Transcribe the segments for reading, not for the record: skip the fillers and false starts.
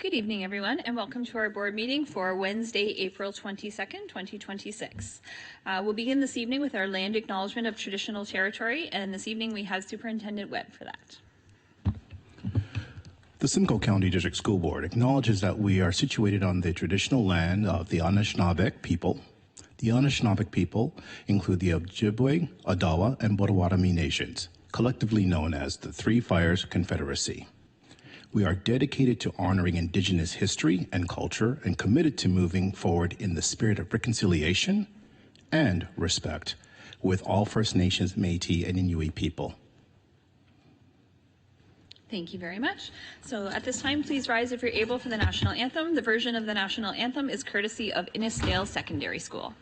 Good evening, everyone, and welcome to our board meeting for Wednesday, April 22nd, 2026. We'll begin this evening with our land acknowledgement of traditional territory, and this evening we have Superintendent Webb for that. The Simcoe County District School Board acknowledges that we are situated on the traditional land of the Anishinaabe people. The Anishinaabe people include the Ojibwe, Odawa, and Potawatomi nations, collectively known as the Three Fires Confederacy. We are dedicated to honoring Indigenous history and culture and committed to moving forward in the spirit of reconciliation and respect with all First Nations, Métis, and Inuit people. Thank you very much. So at this time, please rise if you're able for the national anthem. The version of the national anthem is courtesy of Innisdale Secondary School.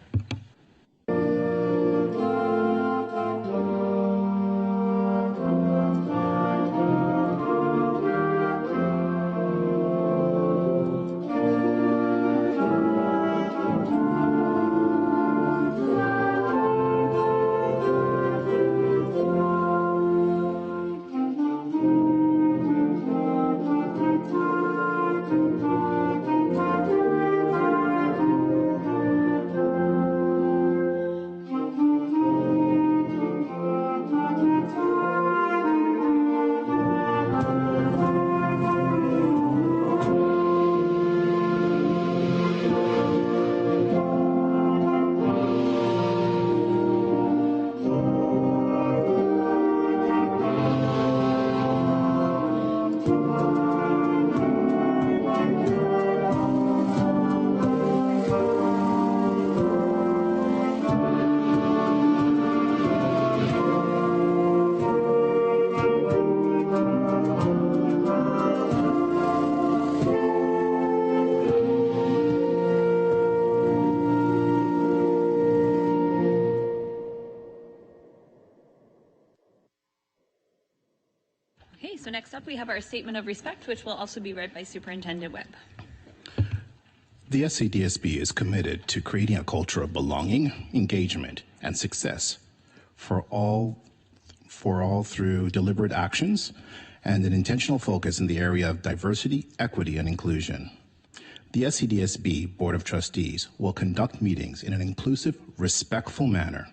Okay, so next up we have our statement of respect, which will also be read by Superintendent Webb. The SCDSB is committed to creating a culture of belonging, engagement, and success for all through deliberate actions and an intentional focus in the area of diversity, equity, and inclusion. The SCDSB Board of Trustees will conduct meetings in an inclusive, respectful manner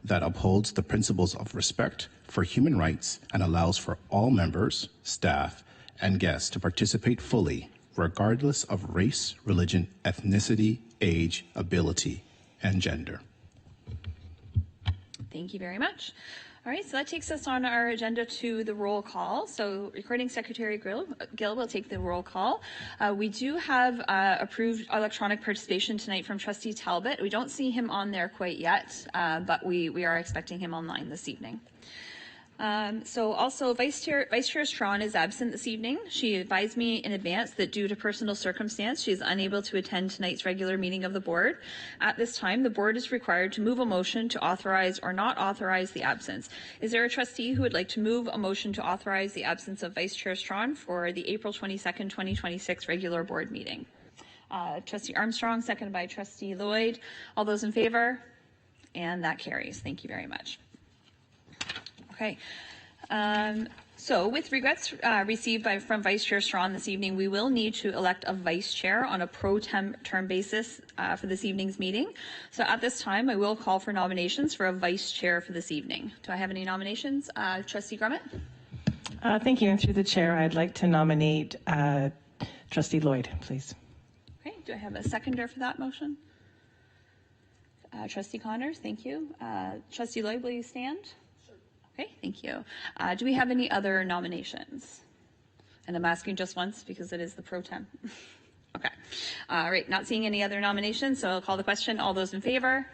that upholds the principles of respect for human rights and allows for all members, staff, and guests to participate fully, regardless of race, religion, ethnicity, age, ability, and gender. Thank you very much. All right, so that takes us on our agenda to the roll call. So Recording Secretary Gill will take the roll call. We do have approved electronic participation tonight from Trustee Talbot. We don't see him on there quite yet, but we are expecting him online this evening. So also Vice Chair Strawn is absent this evening. She advised me in advance that due to personal circumstance, she is unable to attend tonight's regular meeting of the board. At this time, the board is required to move a motion to authorize or not authorize the absence. Is there a trustee who would like to move a motion to authorize the absence of Vice Chair Strawn for the April 22nd, 2026 regular board meeting? Trustee Armstrong, seconded by Trustee Lloyd. All those in favor? And that carries. Thank you very much. Okay. So with regrets received from Vice Chair Strawn this evening, we will need to elect a Vice Chair on a pro term basis for this evening's meeting. So at this time, I will call for nominations for a Vice Chair for this evening. Do I have any nominations? Trustee Grummett? Thank you. And through the chair, I'd like to nominate Trustee Lloyd, please. Okay. Do I have a seconder for that motion? Trustee Connors, thank you. Trustee Lloyd, will you stand? Okay, thank you. Do we have any other nominations? And I'm asking just once because it is the pro tem. Okay. All right, not seeing any other nominations, so I'll call the question. All those in favor?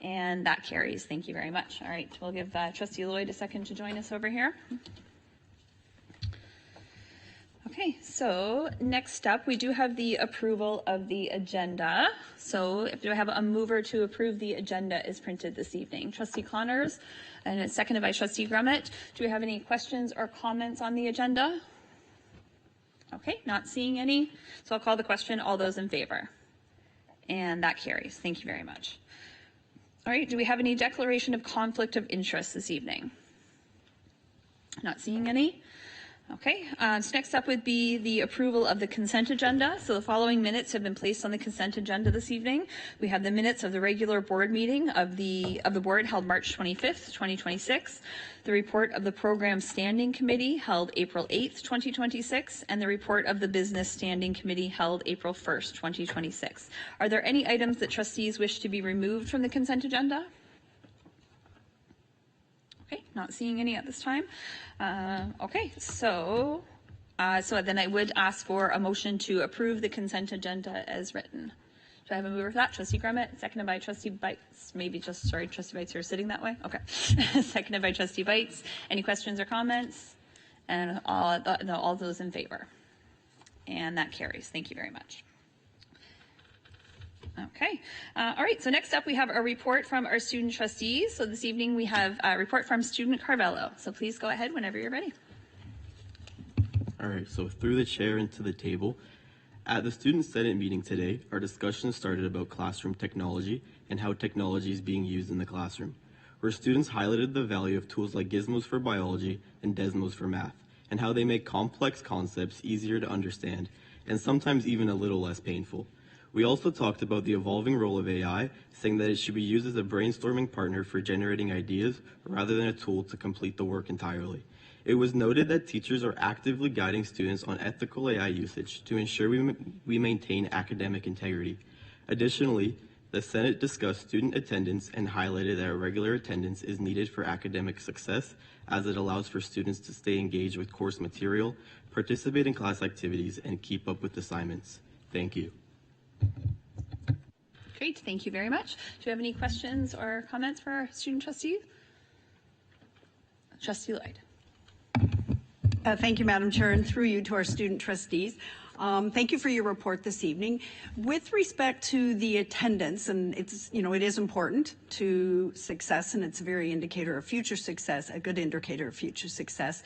And that carries. Thank you very much. All right, we'll give Trustee Lloyd a second to join us over here. Okay, so next up, we do have the approval of the agenda. So if I have a mover to approve the agenda is printed this evening. Trustee Connors, and it's seconded by Trustee Grummett. Do we have any questions or comments on the agenda? Okay, not seeing any. So I'll call the question. All those in favor? And that carries. Thank you very much. All right, do we have any declaration of conflict of interest this evening? Not seeing any. Okay, so next up would be the approval of the consent agenda. So the following minutes have been placed on the consent agenda this evening. We have the minutes of the regular board meeting of the board held March 25th, 2026, the report of the program standing committee held April 8th, 2026, and the report of the business standing committee held April 1st, 2026. Are there any items that trustees wish to be removed from the consent agenda? Okay, not seeing any at this time. Okay, so then I would ask for a motion to approve the consent agenda as written. Do I have a mover for that? Trustee Grummett, seconded by Trustee Bites. Maybe just, sorry, Trustee Bites, you're sitting that way? Okay. Seconded by Trustee Bites. Any questions or comments? And all those in favor. And that carries. Thank you very much. Okay. All right. So next up, we have a report from our student trustees. So this evening, we have a report from Student Carvello. So please go ahead whenever you're ready. All right. So through the chair and to the table, at the Student Senate meeting today, our discussion started about classroom technology and how technology is being used in the classroom, where students highlighted the value of tools like Gizmos for biology and Desmos for math, and how they make complex concepts easier to understand and sometimes even a little less painful. We also talked about the evolving role of AI, saying that it should be used as a brainstorming partner for generating ideas rather than a tool to complete the work entirely. It was noted that teachers are actively guiding students on ethical AI usage to ensure we maintain academic integrity. Additionally, the Senate discussed student attendance and highlighted that regular attendance is needed for academic success, as it allows for students to stay engaged with course material, participate in class activities, and keep up with assignments. Thank you. Great, thank you very much. Do you have any questions or comments for our student trustees? Trustee Lloyd. Thank you, Madam Chair, and through you to our student trustees. Thank you for your report this evening. With respect to the attendance, and it's, it is important to success, and it's a very indicator of future success, a good indicator of future success.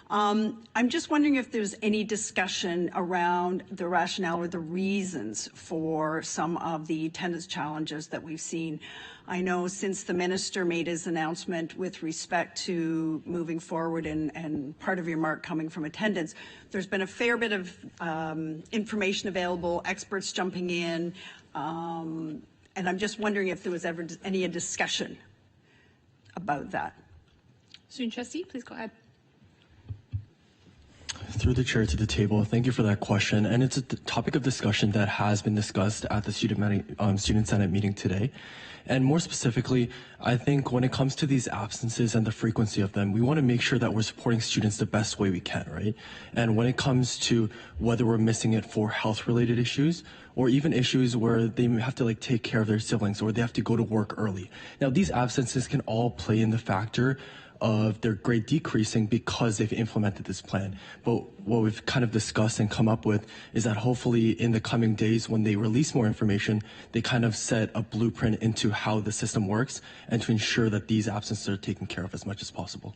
I'm just wondering if there's any discussion around the rationale or the reasons for some of the attendance challenges that we've seen. I know since the minister made his announcement with respect to moving forward and part of your mark coming from attendance, there's been a fair bit of information available, experts jumping in, and I'm just wondering if there was ever any discussion about that. Student trustee, please go ahead. Through the chair to the table, thank you for that question. And it's a topic of discussion that has been discussed at the Student Senate meeting today. And more specifically, I think when it comes to these absences and the frequency of them, we want to make sure that we're supporting students the best way we can, right? And when it comes to whether we're missing it for health-related issues or even issues where they have to take care of their siblings or they have to go to work early. Now, these absences can all play in the factor of their grade decreasing because they've implemented this plan. But what we've kind of discussed and come up with is that hopefully in the coming days when they release more information, they kind of set a blueprint into how the system works and to ensure that these absences are taken care of as much as possible.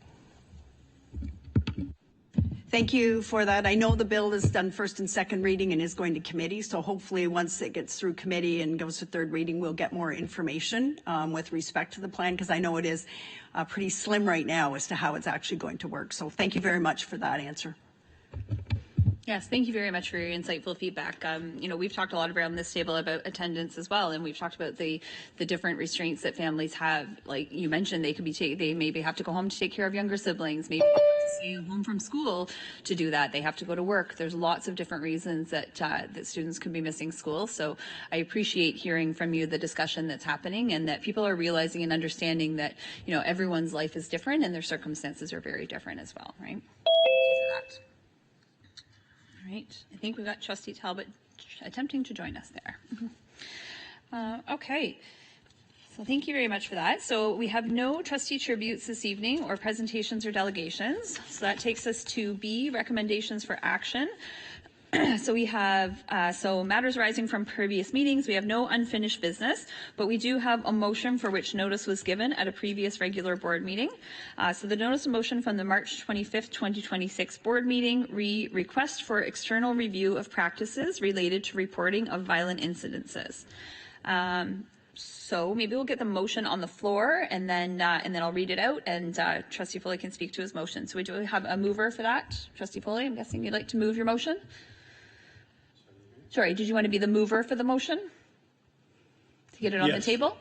Thank you for that. I know the bill is done first and second reading and is going to committee, so hopefully once it gets through committee and goes to third reading, we'll get more information with respect to the plan, because I know it is pretty slim right now as to how it's actually going to work. So thank you very much for that answer. Yes, thank you very much for your insightful feedback. We've talked a lot around this table about attendance as well, and we've talked about the different restraints that families have. Like you mentioned, they maybe have to go home to take care of younger siblings, maybe they have to stay home from school to do that. They have to go to work. There's lots of different reasons that that students could be missing school. So I appreciate hearing from you the discussion that's happening, and that people are realizing and understanding that everyone's life is different and their circumstances are very different as well, right? Thank you for that. All right, I think we've got Trustee Talbot attempting to join us there. Okay, so thank you very much for that. So we have no trustee tributes this evening or presentations or delegations. So that takes us to B, recommendations for action. So we have, matters arising from previous meetings, we have no unfinished business, but we do have a motion for which notice was given at a previous regular board meeting. So the notice of motion from the March 25th, 2026 board meeting, request for external review of practices related to reporting of violent incidences. So maybe we'll get the motion on the floor, and then I'll read it out, and Trustee Foley can speak to his motion. So we do have a mover for that. Trustee Foley, I'm guessing you'd like to move your motion? Sorry, did you want to be the mover for the motion? To get it on the table?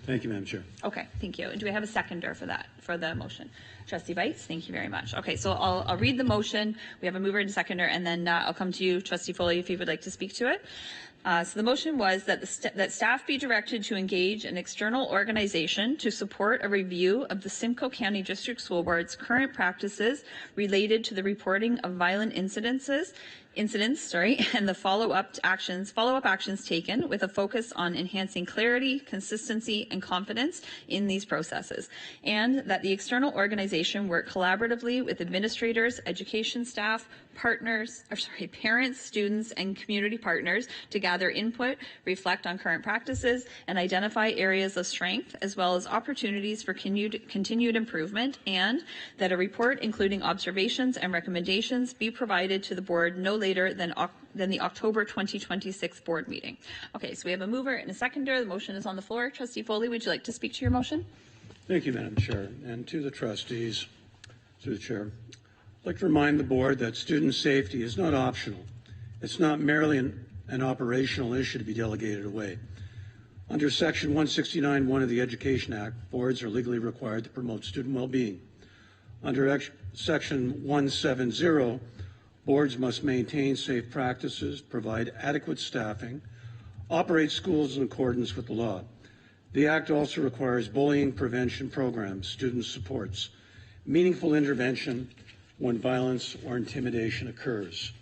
Thank you, Madam Chair. Okay, thank you. And do we have a seconder for that, for the motion? Trustee Veits, thank you very much. Okay, so I'll read the motion. We have a mover and a seconder, and then I'll come to you, Trustee Foley, if you would like to speak to it. So the motion was that that staff be directed to engage an external organization to support a review of the Simcoe County District School Board's current practices related to the reporting of violent incidents, and the follow-up actions taken with a focus on enhancing clarity, consistency, and confidence in these processes, and that the external organization work collaboratively with administrators, education staff, parents, students, and community partners to gather input, reflect on current practices, and identify areas of strength as well as opportunities for continued improvement, and that a report including observations and recommendations be provided to the board no later than the October 2026 board meeting. Okay, so we have a mover and a seconder. The motion is on the floor. Trustee Foley, would you like to speak to your motion? Thank you, Madam Chair. And to the trustees, through the chair, I'd like to remind the board that student safety is not optional. It's not merely an operational issue to be delegated away. Under Section 169(1) of the Education Act, boards are legally required to promote student well-being. Under Section 170, boards must maintain safe practices, provide adequate staffing, operate schools in accordance with the law. The Act also requires bullying prevention programs, student supports, meaningful intervention when violence or intimidation occurs.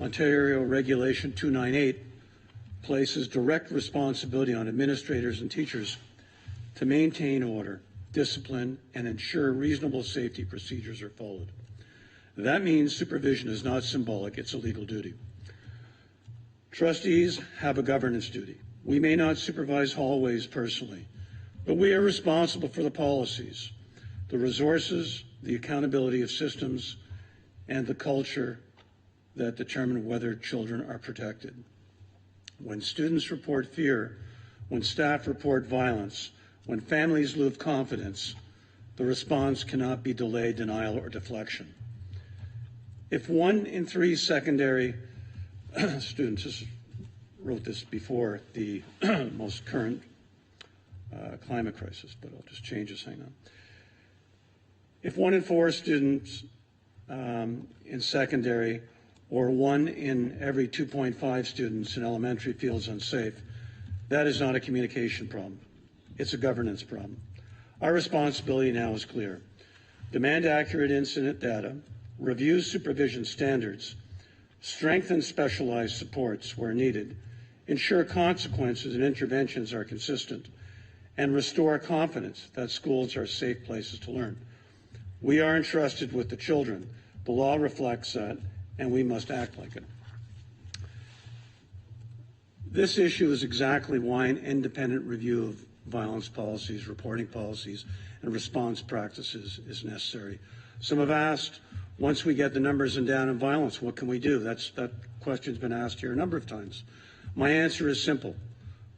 Ontario Regulation 298 places direct responsibility on administrators and teachers to maintain order, discipline, and ensure reasonable safety procedures are followed. That means supervision is not symbolic, it's a legal duty. Trustees have a governance duty. We may not supervise hallways personally, but we are responsible for the policies, the resources, the accountability of systems, and the culture that determine whether children are protected. When students report fear, when staff report violence, when families lose confidence, the response cannot be delay, denial, or deflection. If 1 in 3 secondary students, wrote this before the most current climate crisis, but I'll just change this, hang on. If 1 in 4 students in secondary or 1 in every 2.5 students in elementary feels unsafe, that is not a communication problem. It's a governance problem. Our responsibility now is clear. Demand accurate incident data, review supervision standards, strengthen specialized supports where needed, ensure consequences and interventions are consistent, and restore confidence that schools are safe places to learn. We are entrusted with the children. The law reflects that, and we must act like it. This issue is exactly why an independent review of violence policies, reporting policies, and response practices is necessary. Some have asked, once we get the numbers down in violence, what can we do? That question's been asked here a number of times. My answer is simple.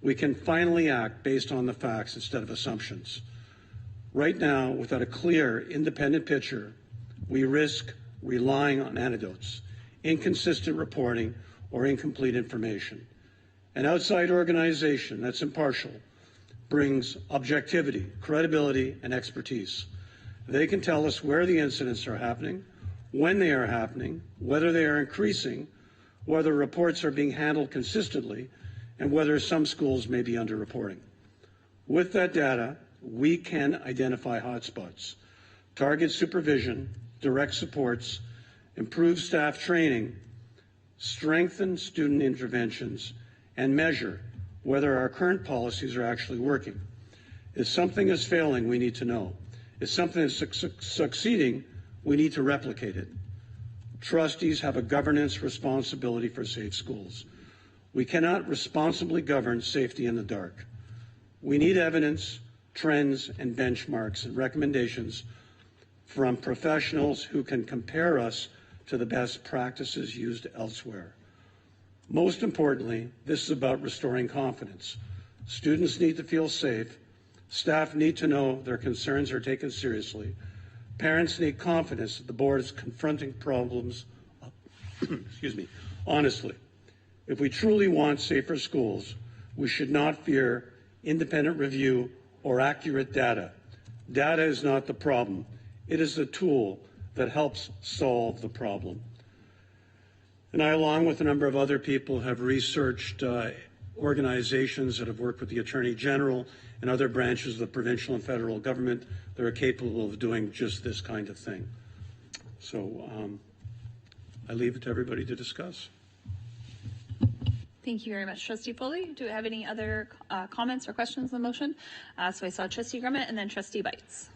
We can finally act based on the facts instead of assumptions. Right now, without a clear, independent picture, we risk relying on anecdotes, inconsistent reporting, or incomplete information. An outside organization that's impartial brings objectivity, credibility, and expertise. They can tell us where the incidents are happening, when they are happening, whether they are increasing, whether reports are being handled consistently, and whether some schools may be underreporting. With that data, we can identify hotspots, target supervision, direct supports, improve staff training, strengthen student interventions, and measure whether our current policies are actually working. If something is failing, we need to know. If something is succeeding, we need to replicate it. Trustees have a governance responsibility for safe schools. We cannot responsibly govern safety in the dark. We need evidence, trends, and benchmarks and recommendations from professionals who can compare us to the best practices used elsewhere. Most importantly, this is about restoring confidence. Students need to feel safe. Staff need to know their concerns are taken seriously. Parents need confidence that the board is confronting problems excuse me, honestly. If we truly want safer schools, we should not fear independent review or accurate data. Data is not the problem. It is a tool that helps solve the problem. And I, along with a number of other people, have researched organizations that have worked with the Attorney General and other branches of the provincial and federal government that are capable of doing just this kind of thing. So I leave it to everybody to discuss. Thank you very much, Trustee Foley. Do we have any other comments or questions on the motion? So I saw Trustee Grummett and then Trustee Bites.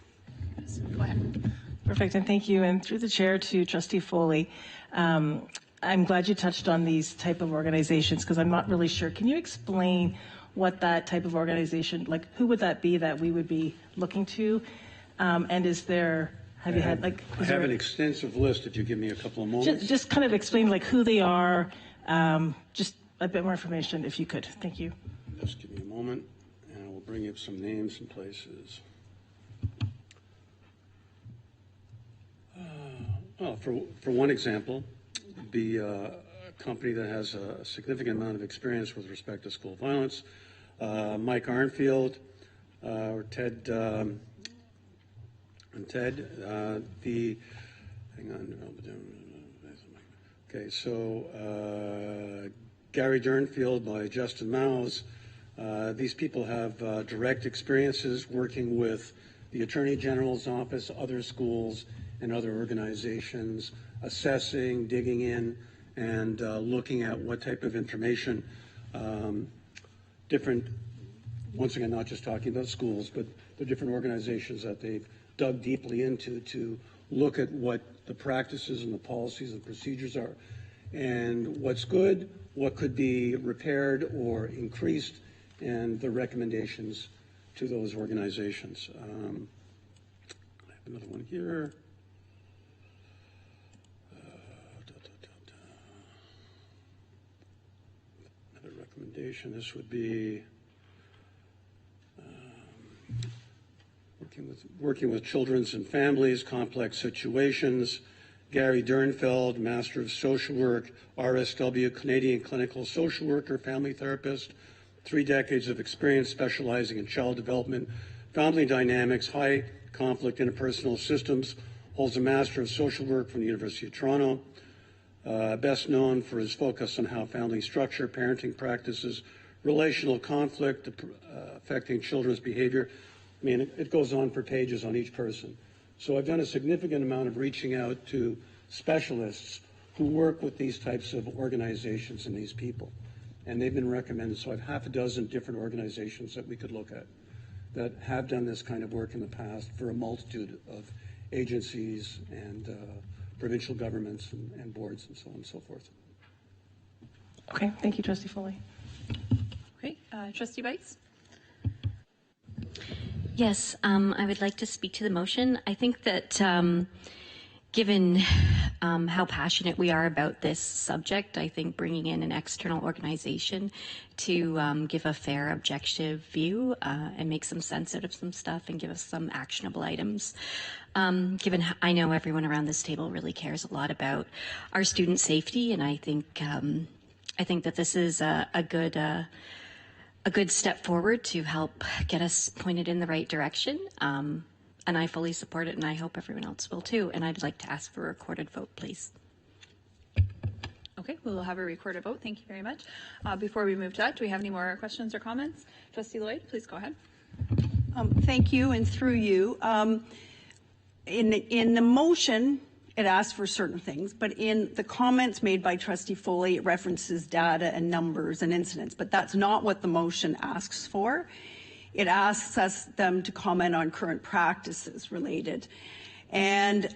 So go ahead. Perfect, and thank you. And through the chair to Trustee Foley, I'm glad you touched on these type of organizations because I'm not really sure. Can you explain what that type of organization, like who would that be that we would be looking to? And is there, have you had like? I have an extensive list if you give me a couple of moments. Just kind of explain like who they are, just a bit more information if you could. Thank you. Just give me a moment and I will bring up some names and places. Well, for one example, would be a company that has a significant amount of experience with respect to school violence. Mike Arnfield, or Ted, hang on. Okay, so Gary Durnfield by Justin Mouse. These people have direct experiences working with the Attorney General's office, other schools, and other organizations, assessing, digging in, and looking at what type of information different, once again, not just talking about schools, but the different organizations that they've dug deeply into to look at what the practices and the policies and procedures are, and what's good, what could be repaired or increased, and the recommendations to those organizations. I have another one here. Another recommendation, this would be working with children's and families, complex situations. Gary Durnfeld, Master of Social Work, RSW, Canadian Clinical Social Worker, family therapist, 3 decades of experience specializing in child development, family dynamics, high conflict interpersonal systems, holds a Master of Social Work from the University of Toronto, best known for his focus on how family structure, parenting practices, relational conflict affecting children's behavior. I mean, it goes on for pages on each person. So I've done a significant amount of reaching out to specialists who work with these types of organizations and these people. And they've been recommended. So I have half a dozen different organizations that we could look at that have done this kind of work in the past for a multitude of agencies and provincial governments and boards and so on and so forth. Okay, thank you, Trustee Foley. Okay, Trustee Bites. Yes, I would like to speak to the motion. I think that given how passionate we are about this subject, I think bringing in an external organization to give a fair, objective view and make some sense out of some stuff and give us some actionable items. Given I know everyone around this table really cares a lot about our student safety, and I think that this is a good step forward to help get us pointed in the right direction. And I fully support it, and I hope everyone else will too. And I'd like to ask for a recorded vote, please. Okay, we'll have a recorded vote. Thank you very much. Before we move to that, do we have any more questions or comments? Trustee Lloyd, please go ahead. Thank you, and through you. In the motion, it asks for certain things, but in the comments made by Trustee Foley, it references data and numbers and incidents, but that's not what the motion asks for. It asks them to comment on current practices related. And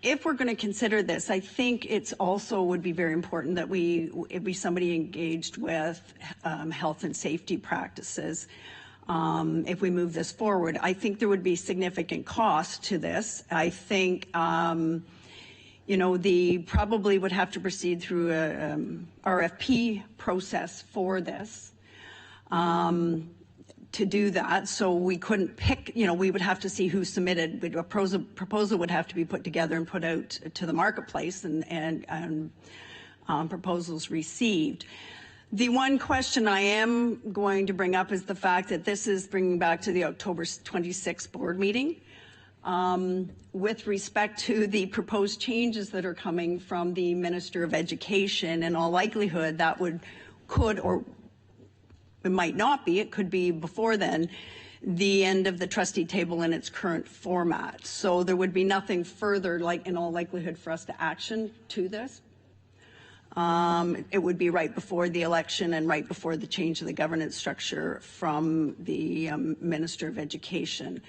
if we're going to consider this, I think it's also would be very important that it be somebody engaged with health and safety practices. If we move this forward, I think there would be significant cost to this. I think they probably would have to proceed through a RFP process for this. to do that. So we couldn't pick, we would have to see who submitted. A proposal would have to be put together and put out to the marketplace, and proposals received. The one question I am going to bring up is the fact that this is bringing back to the October 26th board meeting. With respect to the proposed changes that are coming from the Minister of Education, in all likelihood that could, or it might not be, it could be before then, the end of the trustee table in its current format. So there would be nothing further, in all likelihood, for us to action to this. It would be right before the election and right before the change of the governance structure from the Minister of Education.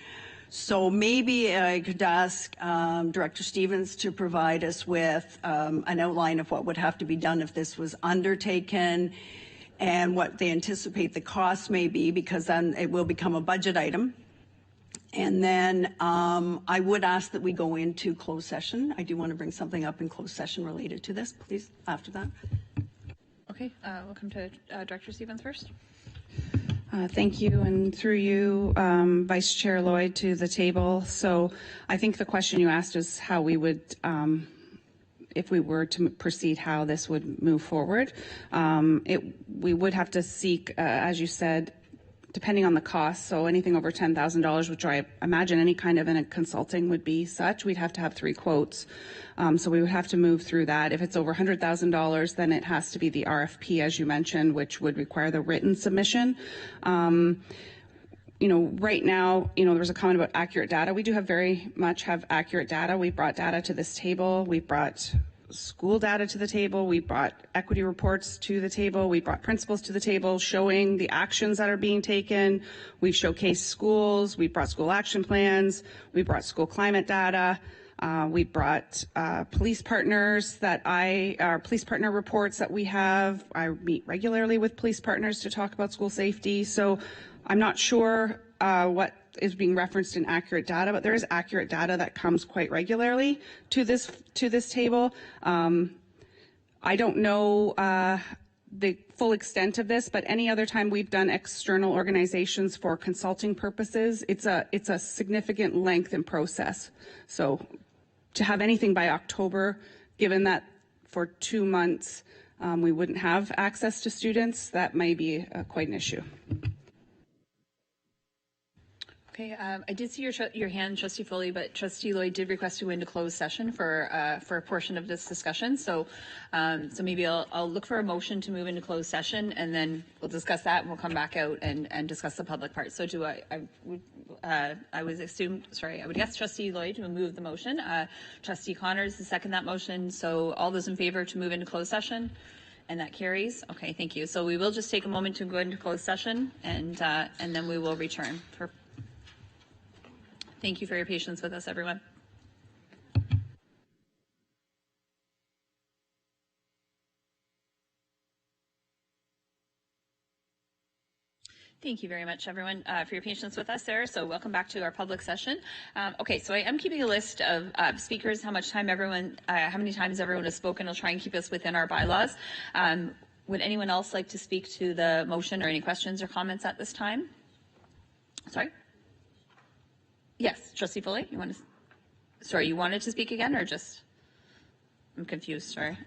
So maybe I could ask Director Stevens to provide us with an outline of what would have to be done if this was undertaken, and what they anticipate the cost may be, because then it will become a budget item. And then I would ask that we go into closed session. I do want to bring something up in closed session related to this, please, after that. Okay, we'll come to Director Stevens first. Thank you, and through you, Vice Chair Lloyd, to the table. So I think the question you asked is how we would, if we were to proceed, how this would move forward. We would have to seek, as you said, depending on the cost, so anything over $10,000, which I imagine any kind of a consulting would be such, we'd have to have 3 quotes. So we would have to move through that. If it's over $100,000, then it has to be the RFP, as you mentioned, which would require the written submission. Right now, there was a comment about accurate data. We do very much have accurate data. We brought data to this table. We brought school data to the table. We brought equity reports to the table. We brought principals to the table showing the actions that are being taken. We've showcased schools. We brought school action plans. We brought school climate data. We brought police partners police partner reports that we have. I meet regularly with police partners to talk about school safety. So I'm not sure what is being referenced in accurate data, but there is accurate data that comes quite regularly to this table. I don't know the full extent of this, but any other time we've done external organizations for consulting purposes, it's a significant length and process. So to have anything by October, given that for 2 months we wouldn't have access to students, that may be quite an issue. Okay, I did see your hand, Trustee Foley, but Trustee Lloyd did request to go into closed session for a portion of this discussion. So, maybe I'll look for a motion to move into closed session, and then we'll discuss that, and we'll come back out and discuss the public part. So, I would guess Trustee Lloyd will move the motion. Trustee Connors to second that motion. So, all those in favor to move into closed session, and that carries. Okay, thank you. So we will just take a moment to go into closed session, and then we will return. Thank you for your patience with us, everyone. Thank you very much, everyone, for your patience with us there. So welcome back to our public session. Okay, so I am keeping a list of speakers, how many times everyone has spoken. I'll try and keep us within our bylaws. Would anyone else like to speak to the motion or any questions or comments at this time? Sorry? Yes, Trustee Foley, you wanted to speak again, or just? I'm confused, sorry.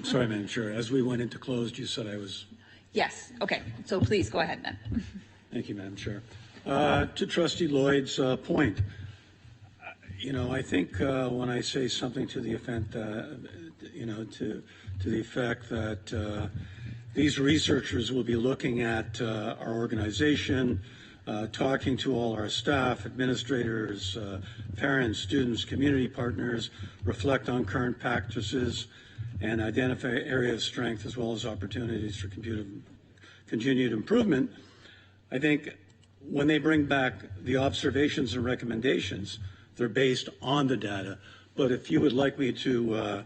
Sorry, Madam Chair. As we went into closed, you said I was. Yes, okay. So please go ahead then. Thank you, Madam Chair. To Trustee Lloyd's point, I think when I say something to the effect, to the effect that these researchers will be looking at our organization, talking to all our staff, administrators, parents, students, community partners, reflect on current practices, and identify areas of strength as well as opportunities for continued improvement. I think when they bring back the observations and recommendations, they're based on the data. But if you would like me to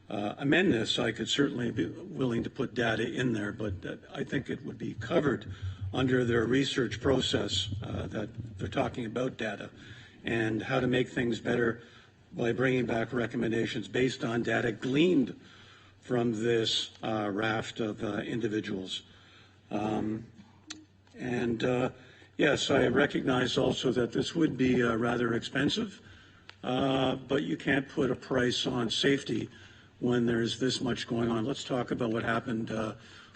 amend this, I could certainly be willing to put data in there, but I think it would be covered under their research process that they're talking about data and how to make things better by bringing back recommendations based on data gleaned from this raft of individuals. Yes, I recognize also that this would be rather expensive, but you can't put a price on safety when there's this much going on. Let's talk about what happened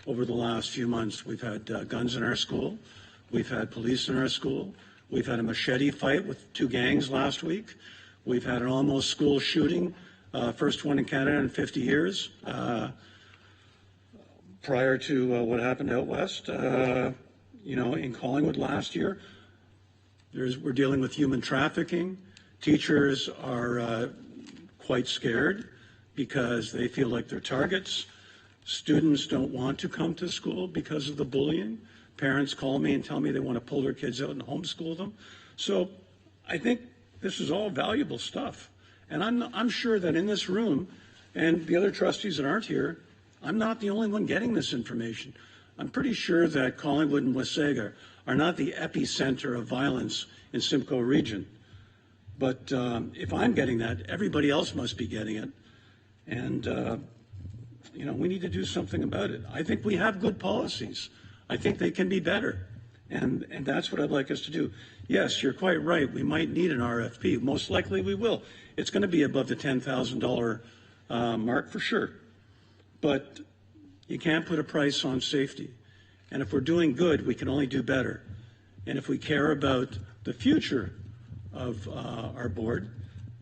over the last few months. We've had guns in our school. We've had police in our school. We've had a machete fight with 2 gangs last week. We've had an almost school shooting, first one in Canada in 50 years. Prior to what happened out west, in Collingwood last year, we're dealing with human trafficking. Teachers are quite scared because they feel like they're targets. Students don't want to come to school because of the bullying. Parents call me and tell me they want to pull their kids out and homeschool them. So I think this is all valuable stuff. And I'm sure that in this room and the other trustees that aren't here, I'm not the only one getting this information. I'm pretty sure that Collingwood and Wasaga are not the epicenter of violence in Simcoe region. But if I'm getting that, everybody else must be getting it. And, we need to do something about it. I think we have good policies. I think they can be better. And that's what I'd like us to do. Yes, you're quite right. We might need an RFP. Most likely we will. It's going to be above the $10,000 mark for sure. But you can't put a price on safety. And if we're doing good, we can only do better. And if we care about the future of our board,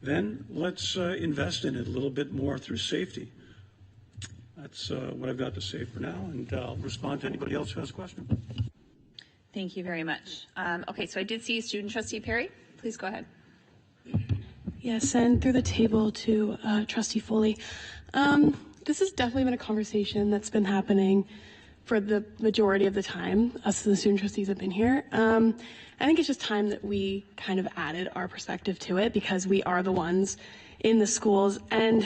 then let's invest in it a little bit more through safety. That's what I've got to say for now, and I'll respond to anybody else who has a question. Thank you very much. Okay, so I did see Student Trustee Perry. Please go ahead. Yes, and through the table to Trustee Foley. This has definitely been a conversation that's been happening for the majority of the time us the student trustees have been here. I think it's just time that we kind of added our perspective to it because we are the ones in the schools. And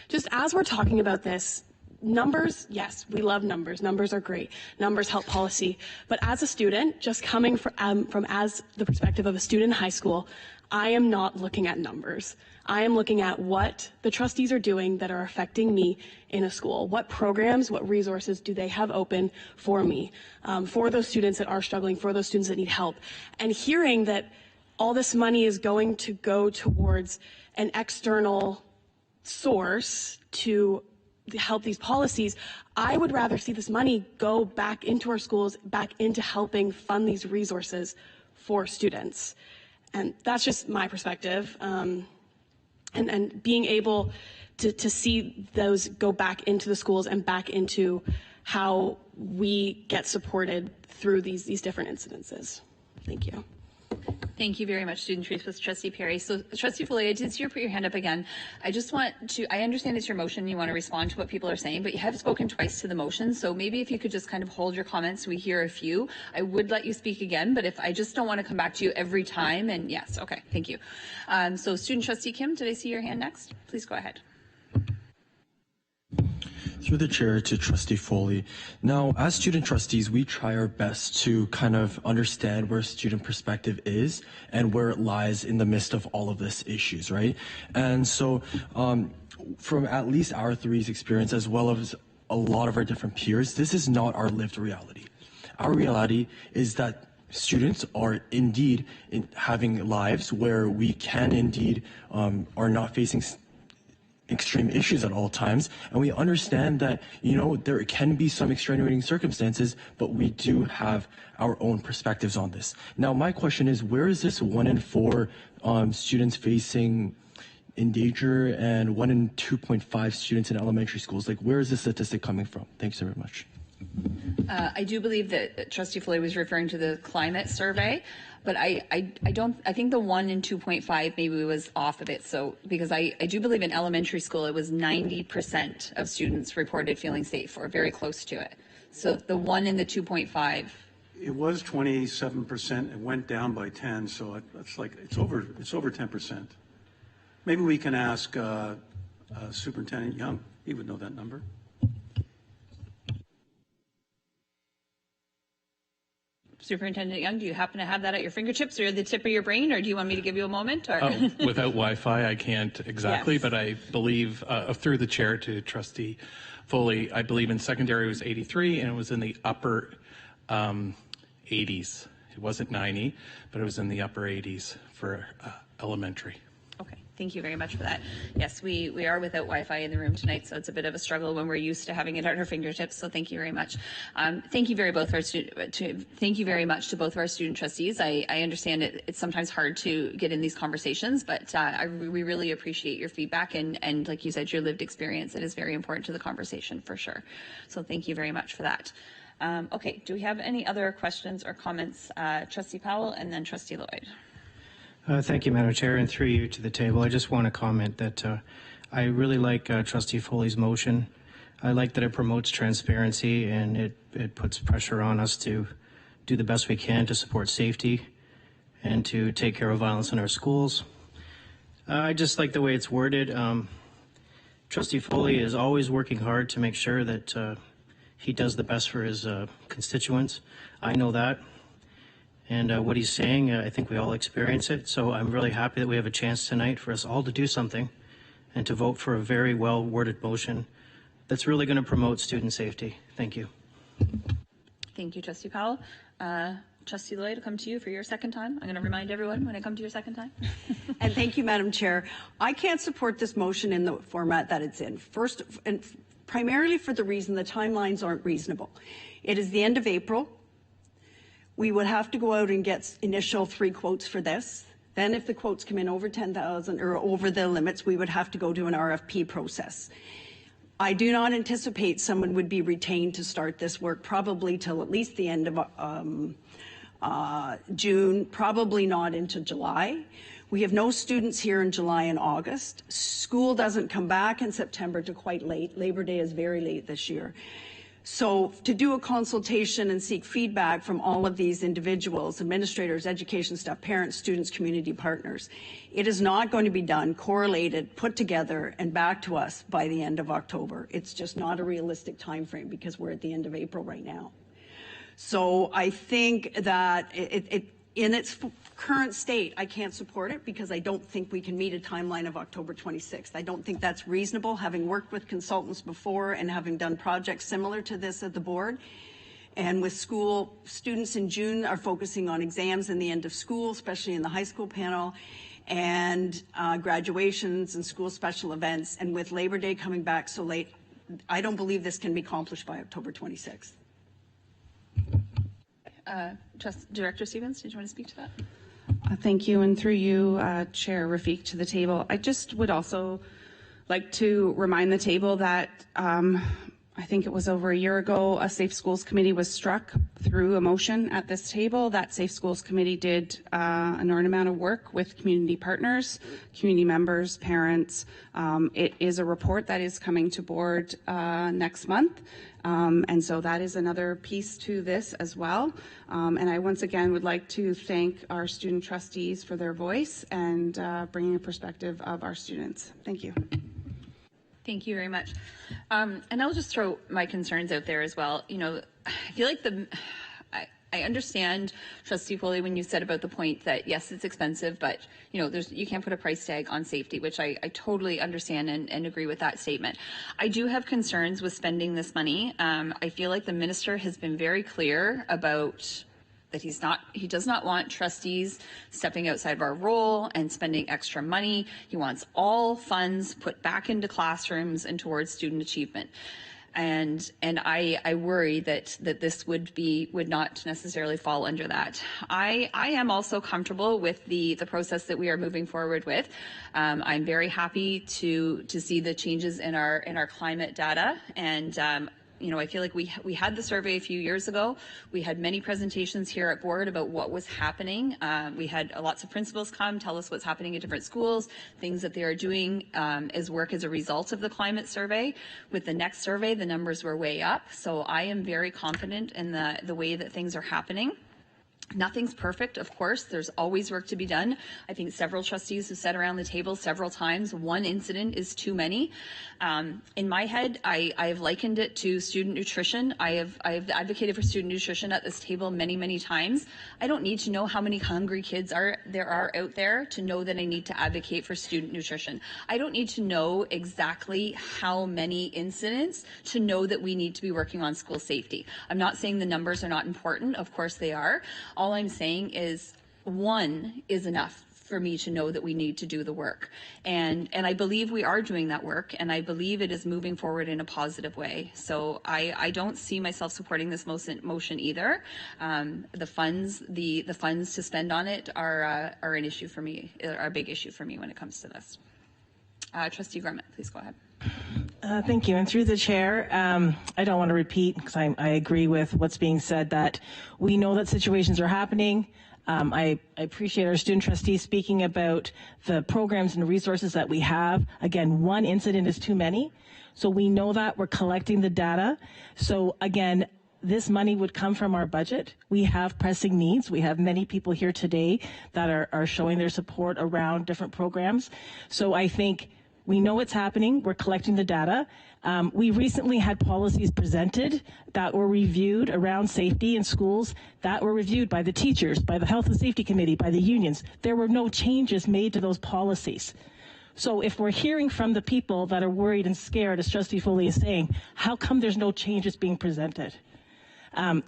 just as we're talking about this, numbers, yes, we love numbers. Numbers are great. Numbers help policy. But as a student, just coming from as the perspective of a student in high school, I am not looking at numbers. I am looking at what the trustees are doing that are affecting me in a school. What programs, what resources do they have open for me, for those students that are struggling, for those students that need help. And hearing that all this money is going to go towards an external source to help these policies, I would rather see this money go back into our schools, back into helping fund these resources for students. And that's just my perspective. And being able to see those go back into the schools and back into how we get supported through these different incidences. Thank you. Thank you very much, Student Trustee Perry. So, Trustee Foley, I did see you put your hand up again. I just want to, I understand it's your motion, you want to respond to what people are saying, but you have spoken twice to the motion, so maybe if you could just kind of hold your comments, we hear a few. I would let you speak again, but if I just don't want to come back to you every time, and yes, okay, thank you. So, Student Trustee Kim, did I see your hand next? Please go ahead. Through the chair to Trustee Foley. Now, as student trustees, we try our best to kind of understand where student perspective is and where it lies in the midst of all of this issues, right? And so, from at least our three's experience, as well as a lot of our different peers, this is not our lived reality. Our reality is that students are indeed having lives where we can indeed are not facing extreme issues at all times, and we understand that there can be some extenuating circumstances, but we do have our own perspectives on this. Now, my question is, where is this 1 in 4 students facing in danger and 1 in 2.5 students in elementary schools? Like, where is this statistic coming from? Thanks very much. I do believe that Trustee Foley was referring to the climate survey, but I think the 1 in 2.5 maybe was off a bit. So, because I do believe in elementary school, it was 90% of students reported feeling safe or very close to it. So the 1 in the 2.5. It was 27%. It went down by 10. So it's like, it's over 10%. Maybe we can ask Superintendent Young. He would know that number. Superintendent Young, do you happen to have that at your fingertips or the tip of your brain, or do you want me to give you a moment? Or? Without Wi-Fi, I can't exactly, yes. But I believe, through the chair to Trustee Foley, I believe in secondary it was 83, and it was in the upper 80s It wasn't 90, but it was in the upper 80s for elementary. Okay, thank you very much for that. Yes, we are without Wi-Fi in the room tonight, so it's a bit of a struggle when we're used to having it at our fingertips. So thank you very much. Thank you very much to both of our student trustees. I understand it's sometimes hard to get in these conversations, but we really appreciate your feedback and like you said, your lived experience. It is very important to the conversation for sure. So thank you very much for that. Okay, do we have any other questions or comments? Trustee Powell and then Trustee Lloyd. Thank you, Madam Chair, and through you to the table. I just want to comment that I really like Trustee Foley's motion. I like that it promotes transparency and it puts pressure on us to do the best we can to support safety and to take care of violence in our schools. I just like the way it's worded. Trustee Foley is always working hard to make sure that he does the best for his constituents. I know that. And what he's saying, I think we all experience it. So I'm really happy that we have a chance tonight for us all to do something and to vote for a very well-worded motion that's really going to promote student safety. Thank you. Thank you, Trustee Powell. Trustee Lloyd, I'll come to you for your second time. I'm going to remind everyone when I come to your second time. And thank you, Madam Chair. I can't support this motion in the format that it's in. First, and primarily for the reason the timelines aren't reasonable. It is the end of April. We would have to go out and get initial 3 quotes for this. Then if the quotes come in over 10,000 or over the limits, we would have to go to an RFP process. I do not anticipate someone would be retained to start this work probably till at least the end of June, probably not into July. We have no students here in July and August. School doesn't come back in September to quite late. Labor Day is very late this year. So to do a consultation and seek feedback from all of these individuals, administrators, education staff, parents, students, community partners, it is not going to be done, correlated, put together, and back to us by the end of October. It's just not a realistic time frame because we're at the end of April right now. So I think that in its current state, I can't support it because I don't think we can meet a timeline of October 26th. I don't think that's reasonable, having worked with consultants before and having done projects similar to this at the board. And with school, students in June are focusing on exams in the end of school, especially in the high school panel, and graduations and school special events. And with Labor Day coming back so late, I don't believe this can be accomplished by October 26th. Director Stevens, did you want to speak to that? Thank you, and through you, Chair Rafiq, to the table. I just would also like to remind the table that I think it was over a year ago, a Safe Schools Committee was struck through a motion at this table. That Safe Schools Committee did an enormous amount of work with community partners, community members, parents. It is a report that is coming to board next month. And so that is another piece to this as well. And I once again would like to thank our student trustees for their voice and bringing a perspective of our students. Thank you. Thank you very much. And I'll just throw my concerns out there as well. You know, I feel like I understand, Trustee Foley, when you said about the point that, yes, it's expensive, but, you know, you can't put a price tag on safety, which I totally understand and agree with that statement. I do have concerns with spending this money. I feel like the minister has been very clear about that he does not want trustees stepping outside of our role and spending extra money. He wants all funds put back into classrooms and towards student achievement. And I worry that this would not necessarily fall under that. I am also comfortable with the process that we are moving forward with. I'm very happy to see the changes in our climate data, and you know, I feel like we had the survey a few years ago. We had many presentations here at board about what was happening. We had lots of principals come tell us what's happening at different schools, things that they are doing as work as a result of the climate survey. With the next survey, the numbers were way up. So I am very confident in the way that things are happening. Nothing's perfect, of course. There's always work to be done. I think several trustees have said around the table several times, one incident is too many. In my head, I have likened it to student nutrition. I have advocated for student nutrition at this table many, many times. I don't need to know how many hungry kids there are out there to know that I need to advocate for student nutrition. I don't need to know exactly how many incidents to know that we need to be working on school safety. I'm not saying the numbers are not important. Of course they are. All I'm saying is one is enough for me to know that we need to do the work. And I believe we are doing that work, and I believe it is moving forward in a positive way. So I don't see myself supporting this motion either. The funds to spend on it are an issue for me, are a big issue for me when it comes to this. Trustee Grummett, please go ahead. Thank you. And through the chair, I don't want to repeat, because I agree with what's being said, that we know that situations are happening. I appreciate our student trustees speaking about the programs and resources that we have. Again, one incident is too many. So we know that. We're collecting the data. So again, this money would come from our budget. We have pressing needs. We have many people here today that are showing their support around different programs. So I think we know it's happening. We're collecting the data. We recently had policies presented that were reviewed around safety in schools that were reviewed by the teachers, by the Health and Safety Committee, by the unions. There were no changes made to those policies. So if we're hearing from the people that are worried and scared, as Trustee Foley is saying, how come there's no changes being presented?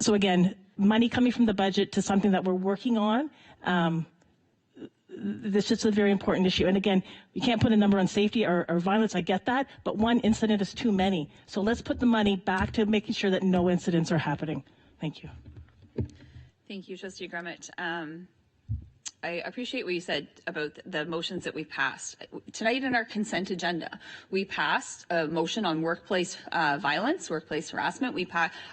So again, money coming from the budget to something that we're working on. This is a very important issue. And again, you can't put a number on safety or violence. I get that, but one incident is too many. So let's put the money back to making sure that no incidents are happening. Thank you. Thank you, Trustee Grummett. I appreciate what you said about the motions that we've passed. Tonight in our consent agenda, we passed a motion on workplace violence, workplace harassment,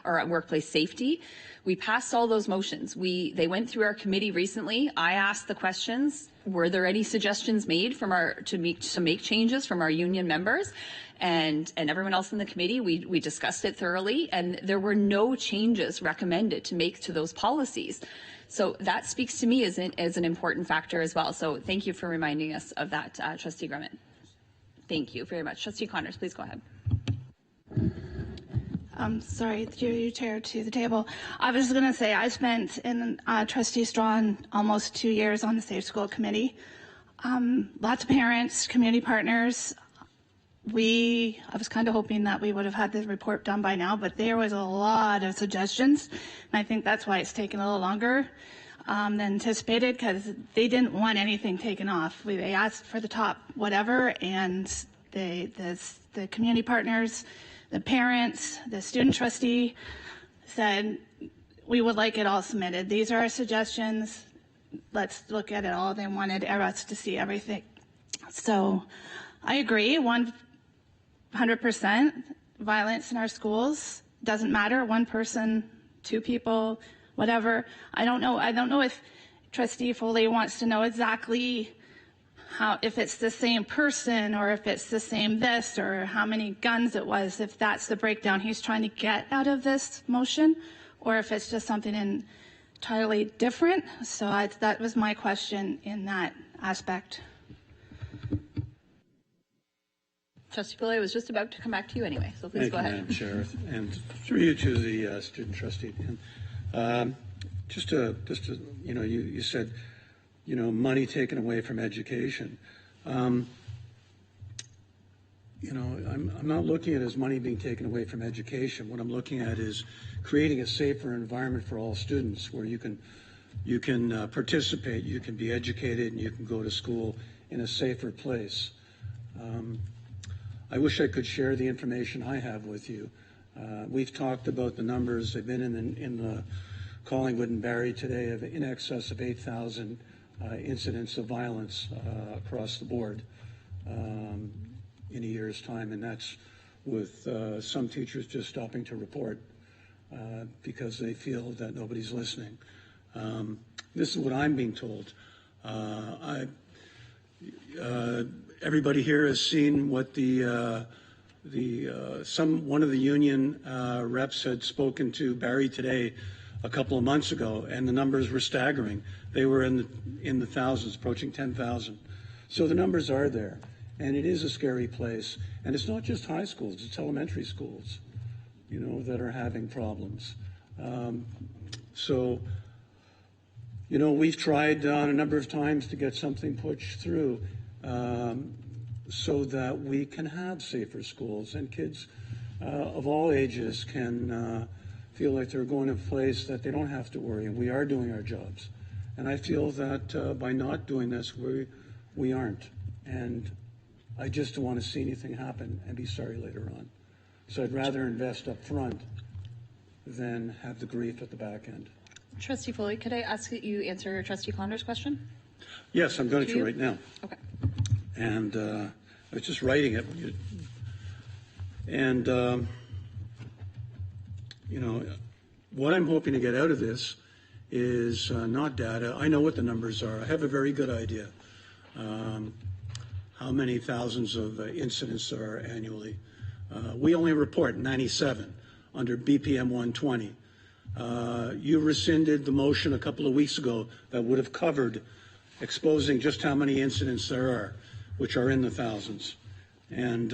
or workplace safety. We passed all those motions. They went through our committee recently. I asked the questions. Were there any suggestions made from to make changes from our union members? And everyone else in the committee, we discussed it thoroughly, and there were no changes recommended to make to those policies. So that speaks to me as an important factor as well. So thank you for reminding us of that, Trustee Grummett. Thank you very much. Trustee Connors, please go ahead. Sorry, through you, Chair, to the table. I was going to say I spent in Trustee Strawn almost 2 years on the Safe School Committee. Lots of parents, community partners. I was kind of hoping that we would have had the report done by now, but there was a lot of suggestions, and I think that's why it's taken a little longer than anticipated, because they didn't want anything taken off. They asked for the top whatever, and the community partners, the parents, the student trustee said, we would like it all submitted. These are our suggestions. Let's look at it all. They wanted us to see everything. So I agree, 100% violence in our schools. Doesn't matter, one person, two people, whatever. I don't know if Trustee Foley wants to know exactly if it's the same person or if it's the same this or how many guns it was, if that's the breakdown he's trying to get out of this motion, or if it's just something entirely different. So that was my question in that aspect. Trustee Foley, I was just about to come back to you anyway, so please go ahead. Thank you, Madam Chair, and through you to the student trustee. And just to you said, money taken away from education. I'm not looking at it as money being taken away from education. What I'm looking at is creating a safer environment for all students, where you can participate, you can be educated, and you can go to school in a safer place. I wish I could share the information I have with you. We've talked about the numbers. They've been in the Collingwood and Barrie today of in excess of 8,000 incidents of violence across the board in a year's time, and that's with some teachers just stopping to report because they feel that nobody's listening. This is what I'm being told. Everybody here has seen what one of the union reps had spoken to Barrie today a couple of months ago, and the numbers were staggering. They were in the thousands, approaching 10,000. So the numbers are there, and it is a scary place. And it's not just high schools; it's elementary schools, that are having problems. We've tried on a number of times to get something pushed through. So that we can have safer schools, and kids of all ages can feel like they're going to a place that they don't have to worry, and we are doing our jobs. And I feel that by not doing this, we aren't. And I just don't want to see anything happen and be sorry later on. So I'd rather invest up front than have the grief at the back end. Trustee Foley, could I ask that you answer Trustee Connor's question? Yes, I'm going to right now. Okay. And I was just writing it. And, you know, what I'm hoping to get out of this is not data. I know what the numbers are. I have a very good idea how many thousands of incidents there are annually. We only report 97 under BPM 120. You rescinded the motion a couple of weeks ago that would have covered exposing just how many incidents there are, which are in the thousands. And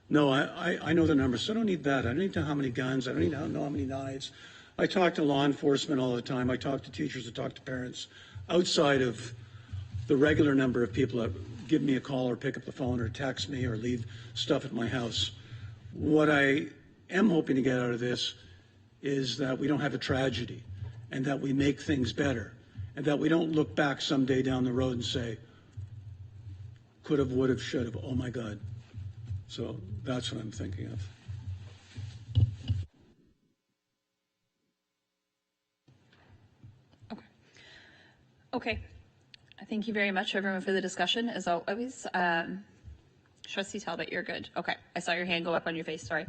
no, I know the numbers, so I don't need that. I don't need to know how many guns. I don't need to know how many knives. I talk to law enforcement all the time. I talk to teachers. I talk to parents. Outside of the regular number of people that give me a call or pick up the phone or text me or leave stuff at my house, what I am hoping to get out of this is that we don't have a tragedy and that we make things better and that we don't look back someday down the road and say, could have, would have, should have, oh my God. So that's what I'm thinking of. Okay. Thank you very much, everyone, for the discussion. As always, Trustee Talbot, you're good. Okay. I saw your hand go up on your face. Sorry.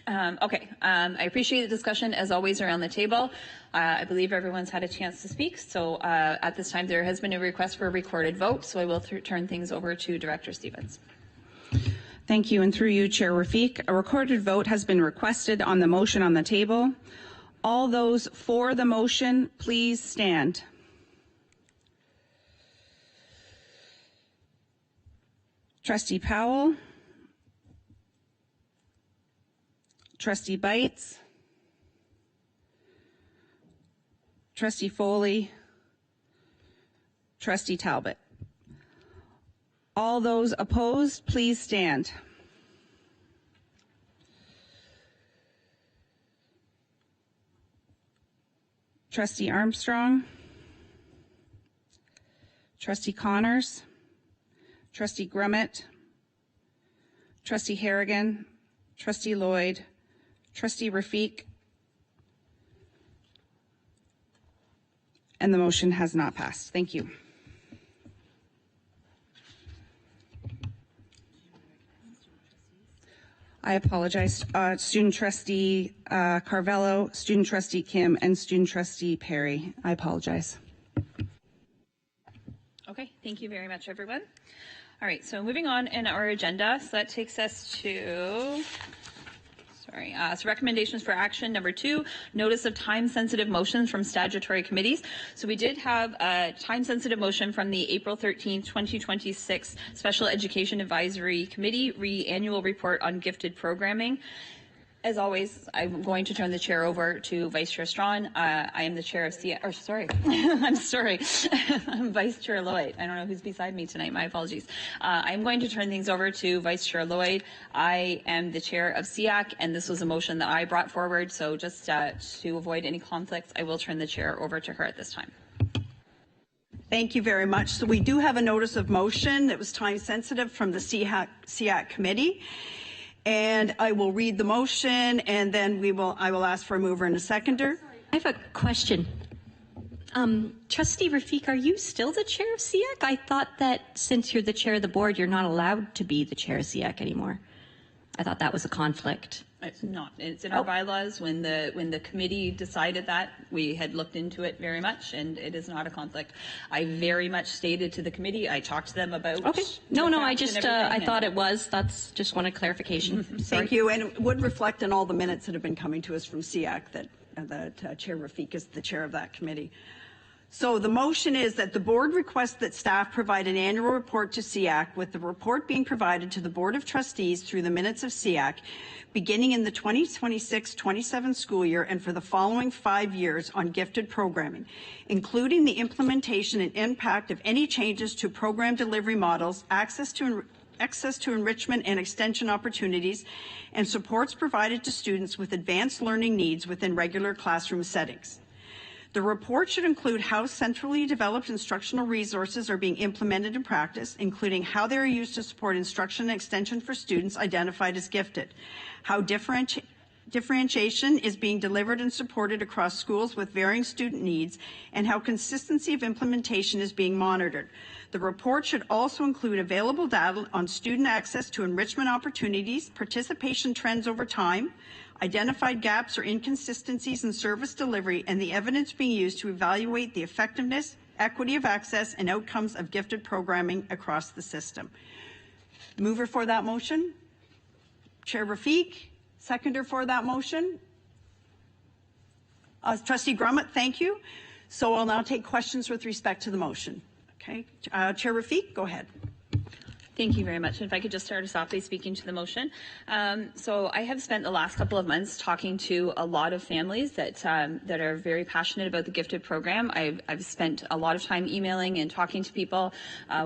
Okay. I appreciate the discussion, as always, around the table. I believe everyone's had a chance to speak. So at this time, there has been a request for a recorded vote. So I will turn things over to Director Stevens. Thank you, and through you, Chair Rafik. A recorded vote has been requested on the motion on the table. All those for the motion, please stand. Trustee Powell, Trustee Bites, Trustee Foley, Trustee Talbot. All those opposed, please stand. Trustee Armstrong, Trustee Connors, Trustee Grummett, Trustee Harrigan, Trustee Lloyd, Trustee Rafik, and the motion has not passed. Thank you. I apologize. Student Trustee Carvello, Student Trustee Kim, and Student Trustee Perry. I apologize. Okay, thank you very much, everyone. All right, so moving on in our agenda, so that takes us to, so recommendations for action number 2, notice of time-sensitive motions from statutory committees. So we did have a time-sensitive motion from the April 13th, 2026 Special Education Advisory Committee annual report on gifted programming. As always, I'm going to turn the chair over to Vice Chair Strawn. I am the chair of I'm sorry. I'm Vice Chair Lloyd. I don't know who's beside me tonight. My apologies. I'm going to turn things over to Vice Chair Lloyd. I am the chair of SEAC, and this was a motion that I brought forward. So just to avoid any conflicts, I will turn the chair over to her at this time. Thank you very much. So we do have a notice of motion that was time sensitive from the SEAC committee. And I will read the motion, and then I will ask for a mover and a seconder. I have a question. Trustee Rafik, are you still the chair of SEAC? I thought that since you're the chair of the board, you're not allowed to be the chair of SEAC anymore. I thought that was a conflict. It's not. It's in our bylaws. When the committee decided that, we had looked into it very much, and it is not a conflict. I very much stated to the committee. I talked to them about. Okay. No. I just I thought it was. That's just wanted clarification. Thank you, and it would reflect in all the minutes that have been coming to us from SEAC that Chair Rafik is the chair of that committee. So the motion is that the board requests that staff provide an annual report to SEAC, with the report being provided to the Board of Trustees through the minutes of SEAC, beginning in the 2026-27 school year and for the following 5 years on gifted programming, including the implementation and impact of any changes to program delivery models, access to access to enrichment and extension opportunities, and supports provided to students with advanced learning needs within regular classroom settings. The report should include how centrally developed instructional resources are being implemented in practice, including how they are used to support instruction and extension for students identified as gifted, how differentiation is being delivered and supported across schools with varying student needs, and how consistency of implementation is being monitored. The report should also include available data on student access to enrichment opportunities, participation trends over time, identified gaps or inconsistencies in service delivery, and the evidence being used to evaluate the effectiveness, equity of access, and outcomes of gifted programming across the system. Mover for that motion? Chair Rafik. Seconder for that motion? Trustee Grummet, thank you. So I'll now take questions with respect to the motion. Okay. Chair Rafik, go ahead. Thank you very much. If I could just start us off by speaking to the motion. So I have spent the last couple of months talking to a lot of families that are very passionate about the gifted program. I've spent a lot of time emailing and talking to people.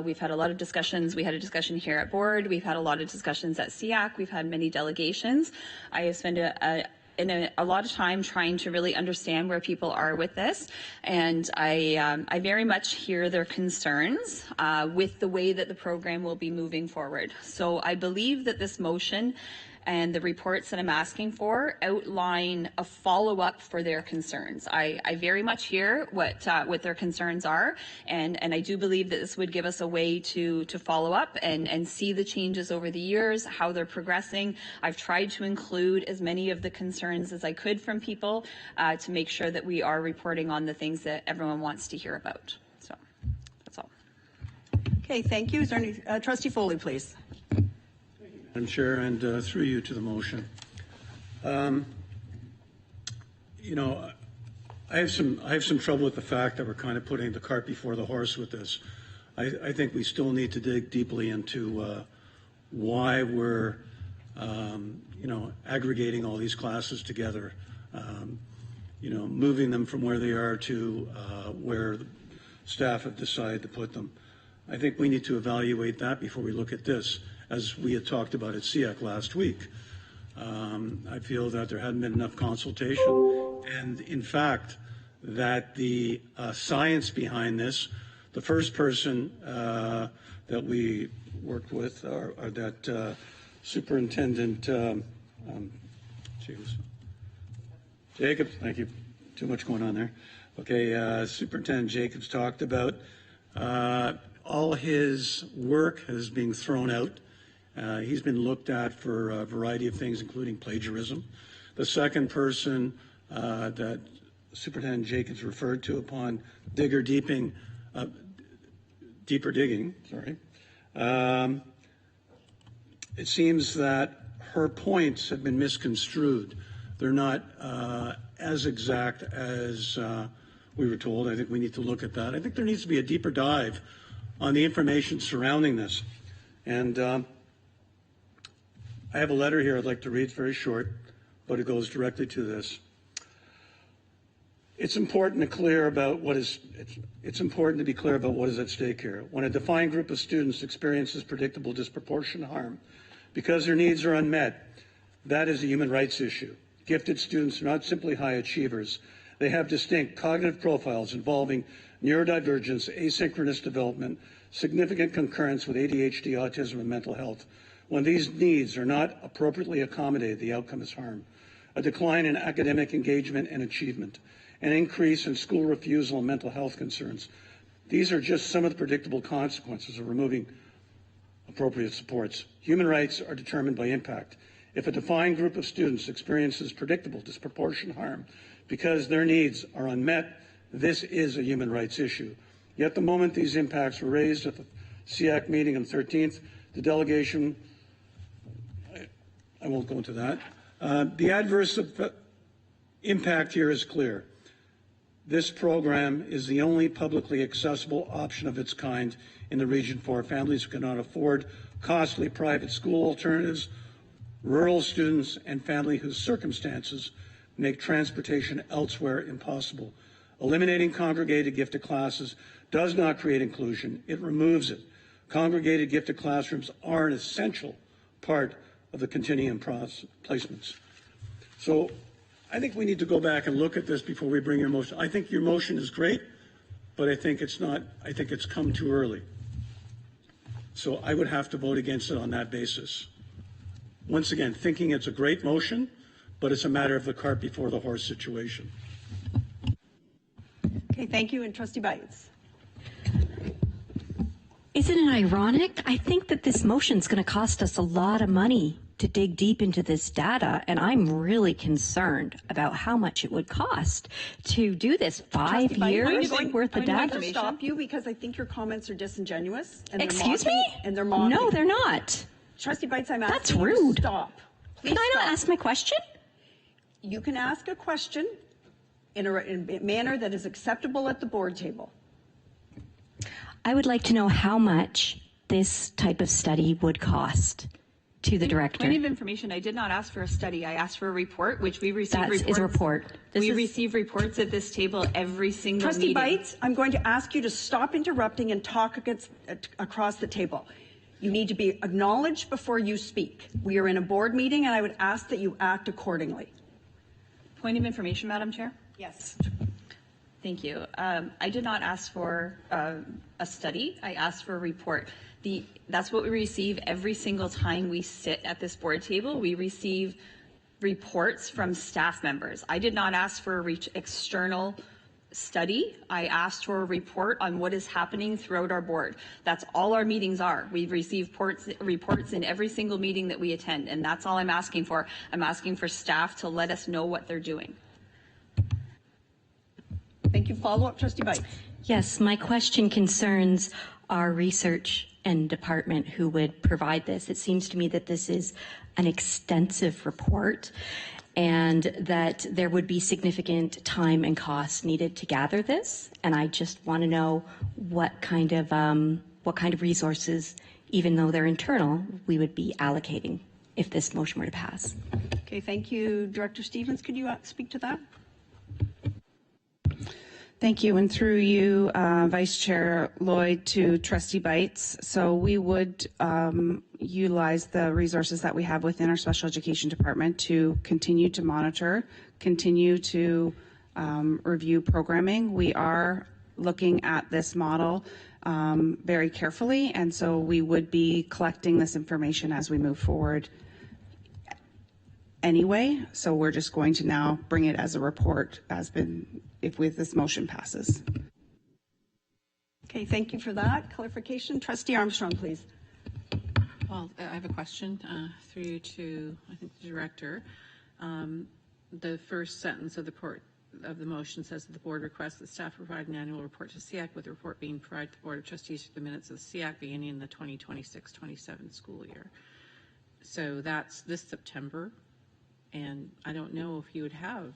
We've had a lot of discussions. We had a discussion here at board. We've had a lot of discussions at SEAC. We've had many delegations. I have spent a lot of time trying to really understand where people are with this, and I very much hear their concerns with the way that the program will be moving forward. So I believe that this motion and the reports that I'm asking for outline a follow-up for their concerns. I very much hear what their concerns are, and I do believe that this would give us a way to follow up and see the changes over the years, how they're progressing. I've tried to include as many of the concerns as I could from people to make sure that we are reporting on the things that everyone wants to hear about. So that's all. Okay, thank you. Is there any, Trustee Foley, please. Madam Chair, and through you to the motion. You know, I have some trouble with the fact that we're kind of putting the cart before the horse with this. I think we still need to dig deeply into why we're you know, aggregating all these classes together. You know, moving them from where they are to where the staff have decided to put them. I think we need to evaluate that before we look at this, as we had talked about at SEAC last week. I feel that there hadn't been enough consultation, and in fact, that the science behind this, the first person that we worked with, or that Superintendent Jacobs, thank you, too much going on there. Okay, Superintendent Jacobs talked about, all his work is being thrown out. He's been looked at for a variety of things, including plagiarism. The second person that Superintendent Jacobs referred to upon deeper digging, it seems that her points have been misconstrued. They're not as exact as we were told. I think we need to look at that. I think there needs to be a deeper dive on the information surrounding this. And I have a letter here I'd like to read. It's very short, but it goes directly to this. It's important to be clear about what is at stake here. When a defined group of students experiences predictable disproportionate harm because their needs are unmet, that is a human rights issue. Gifted students are not simply high achievers. They have distinct cognitive profiles involving neurodivergence, asynchronous development, significant concurrence with ADHD, autism, and mental health. When these needs are not appropriately accommodated, the outcome is harm. A decline in academic engagement and achievement, an increase in school refusal and mental health concerns. These are just some of the predictable consequences of removing appropriate supports. Human rights are determined by impact. If a defined group of students experiences predictable disproportionate harm because their needs are unmet, this is a human rights issue. Yet the moment these impacts were raised at the SEAC meeting on the 13th, the delegation, I won't go into that. The adverse impact here is clear. This program is the only publicly accessible option of its kind in the region for families who cannot afford costly private school alternatives, rural students, and families whose circumstances make transportation elsewhere impossible. Eliminating congregated gifted classes does not create inclusion, it removes it. Congregated gifted classrooms are an essential part of the continuum placements. So I think we need to go back and look at this before we bring your motion. I think your motion is great, but I think it's not, I think it's come too early. So I would have to vote against it on that basis. Once again, thinking it's a great motion, but it's a matter of the cart before the horse situation. Okay, thank you. And Trustee Bites. Isn't it ironic? I think that this motion is going to cost us a lot of money to dig deep into this data, and I'm really concerned about how much it would cost to do this. 5 years worth of data. I'm going to stop you because I think your comments are disingenuous. And Excuse me? And they're mocking. No, they're not. Trustee Bites, I'm asking That's rude. you to stop. Please Can I not stop. ask my question? You can ask a question in a manner that is acceptable at the board table. I would like to know how much this type of study would cost to the director. Point of information, I did not ask for a study. I asked for a report, which we receive That reports. is a report. We receive reports at this table every single Trustee meeting. Bites, I'm going to ask you to stop interrupting and talk across the table. You need to be acknowledged before you speak. We are in a board meeting, and I would ask that you act accordingly. Point of information, Madam Chair. Yes. Thank you. I did not ask for a study. I asked for a report. That's what we receive every single time we sit at this board table. We receive reports from staff members. I did not ask for an external study. I asked for a report on what is happening throughout our board. That's all our meetings are. We receive reports in every single meeting that we attend, and that's all I'm asking for. I'm asking for staff to let us know what they're doing. Thank you. Follow-up, Trustee Bites. Yes, my question concerns our research and department who would provide this. It seems to me that this is an extensive report and that there would be significant time and costs needed to gather this. And I just want to know what kind of resources, even though they're internal, we would be allocating if this motion were to pass. Okay, thank you. Director Stevens, could you speak to that? Thank you, and through you, Vice Chair Lloyd, to Trustee Bites. So we would utilize the resources that we have within our special education department to continue to monitor, continue to review programming. We are looking at this model very carefully, and so we would be collecting this information as we move forward anyway. So we're just going to now bring it as a report if this motion passes. Okay, thank you for that clarification. Trustee Armstrong, please. Well, I have a question through you to, I think, the director. The first sentence of the motion says that the board requests that staff provide an annual report to SEAC, with the report being provided to the Board of Trustees for the minutes of the SEAC beginning in the 2026-27 school year. So that's this September, and I don't know if you would have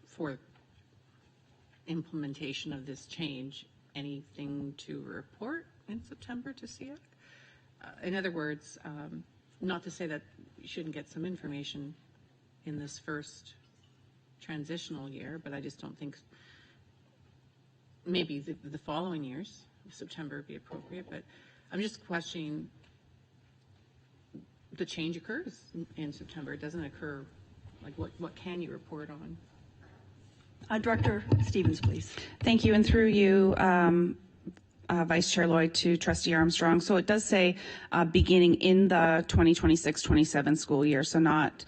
for implementation of this change anything to report in September to SEAC. In other words, not to say that you shouldn't get some information in this first transitional year, but I just don't think maybe the following years, September would be appropriate, but I'm just questioning the change occurs in September. It doesn't occur, like what can you report on? Director Stevens, please. Thank you, and through you, Vice Chair Lloyd, to Trustee Armstrong. So it does say beginning in the 2026-27 school year, so not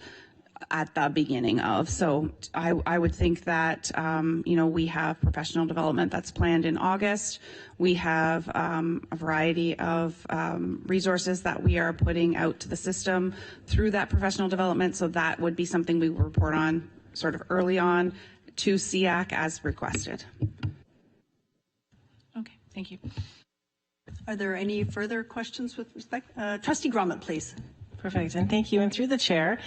at the beginning of. So I would think that, we have professional development that's planned in August. We have a variety of resources that we are putting out to the system through that professional development. So that would be something we will report on sort of early on to SEAC as requested. Okay, thank you. Are there any further questions with respect? Trustee Grummet, please. Perfect, and thank you. And through the chair,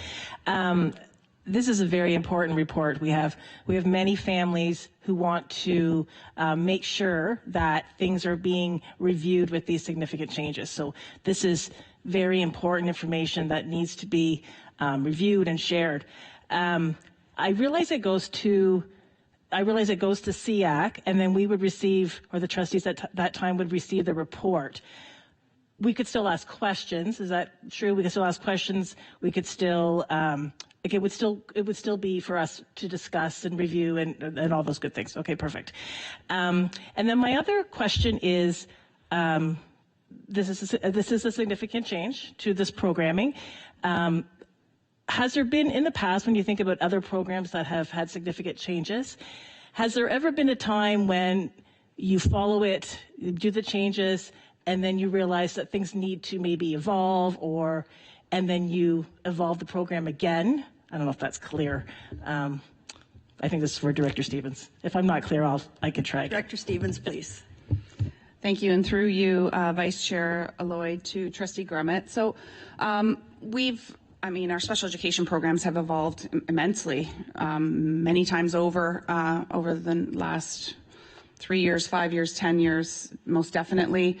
this is a very important report. We have many families who want to make sure that things are being reviewed with these significant changes. So this is very important information that needs to be reviewed and shared. I realize it goes to I realize it goes to SEAC, and then we would receive, or the trustees at that time would receive the report. We could still ask questions. Is that true? We could still ask questions. We could still, like it would still be for us to discuss and review and all those good things. Okay, perfect. And then my other question is, this is a significant change to this programming. Has there been in the past, when you think about other programs that have had significant changes, has there ever been a time when you follow it, you do the changes, and then you realize that things need to maybe evolve, and then you evolve the program again? I don't know if that's clear. I think this is for Director Stevens. If I'm not clear, I can try again. Director Stevens, please. Thank you, and through you, Vice Chair Lloyd, to Trustee Grummett. So our special education programs have evolved immensely, many times over the last 3 years, 5 years, 10 years, most definitely.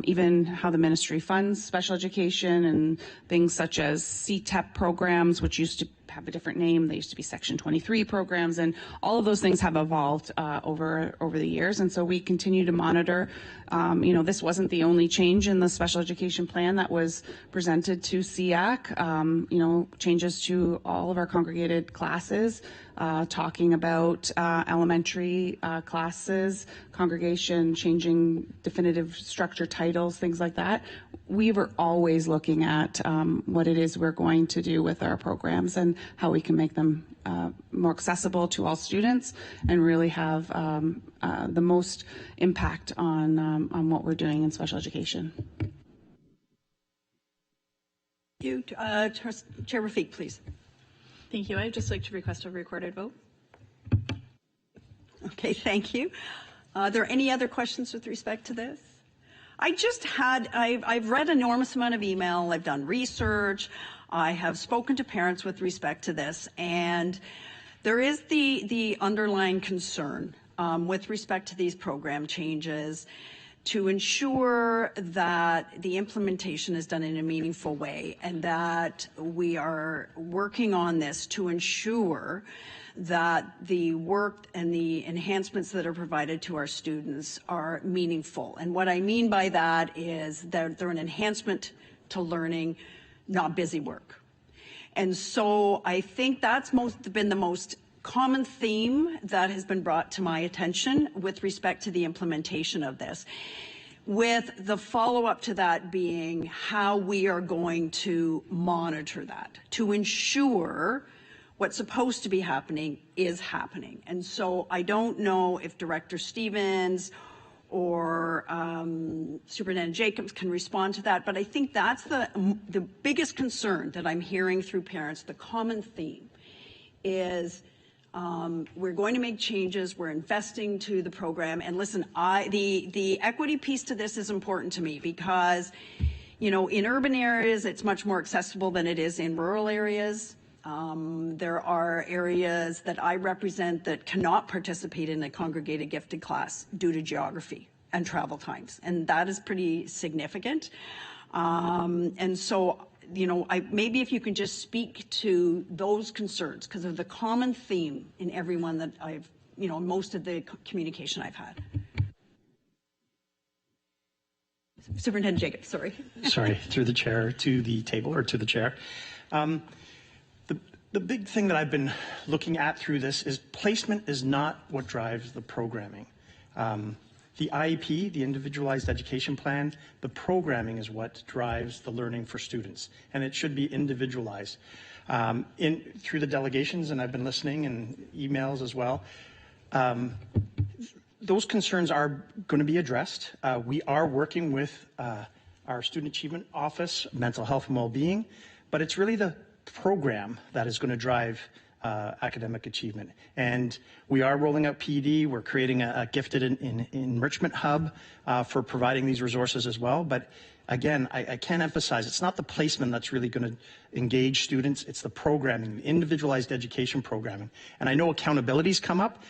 Even how the ministry funds special education and things such as CTEP programs, which used to have a different name. They used to be Section 23 programs, and all of those things have evolved over the years. And so we continue to monitor. This wasn't the only change in the special education plan that was presented to SEAC. Changes to all of our congregated classes, talking about elementary classes, congregation, changing definitive structure titles, things like that. We were always looking at what it is we're going to do with our programs and how we can make them more accessible to all students and really have the most impact on what we're doing in special education. You, Chair Rafik, please. Thank you. I'd just like to request a recorded vote. Okay, thank you. Are there any other questions with respect to this? I've read an enormous amount of email, I've done research, I have spoken to parents with respect to this, and there is the underlying concern with respect to these program changes to ensure that the implementation is done in a meaningful way and that we are working on this to ensure that the work and the enhancements that are provided to our students are meaningful. And what I mean by that is that they're an enhancement to learning, not busy work. And so I think that's been the most common theme that has been brought to my attention with respect to the implementation of this, with the follow-up to that being how we are going to monitor that to ensure what's supposed to be happening is happening. And so I don't know if Director Stevens or Superintendent Jacobs can respond to that, but I think that's the biggest concern that I'm hearing through parents. The common theme is we're going to make changes, we're investing to the program, and listen, the equity piece to this is important to me because, in urban areas it's much more accessible than it is in rural areas. There are areas that I represent that cannot participate in a congregated gifted class due to geography and travel times, and that is pretty significant. And so, maybe if you can just speak to those concerns, because of the common theme in everyone that I've, most of the communication I've had. Superintendent Jacobs, sorry. Sorry, through the chair to the table or to the chair. The big thing that I've been looking at through this is placement is not what drives the programming. The IEP, the Individualized Education Plan, the programming is what drives the learning for students, and it should be individualized. Through the delegations, and I've been listening and emails as well, those concerns are going to be addressed. We are working with our Student Achievement Office, Mental Health and Wellbeing, but it's really the program that is going to drive academic achievement. And we are rolling out PD. We're creating a gifted enrichment hub for providing these resources as well. But again, I can't emphasize, it's not the placement that's really going to engage students. It's the programming, the individualized education programming. And I know accountabilities come up.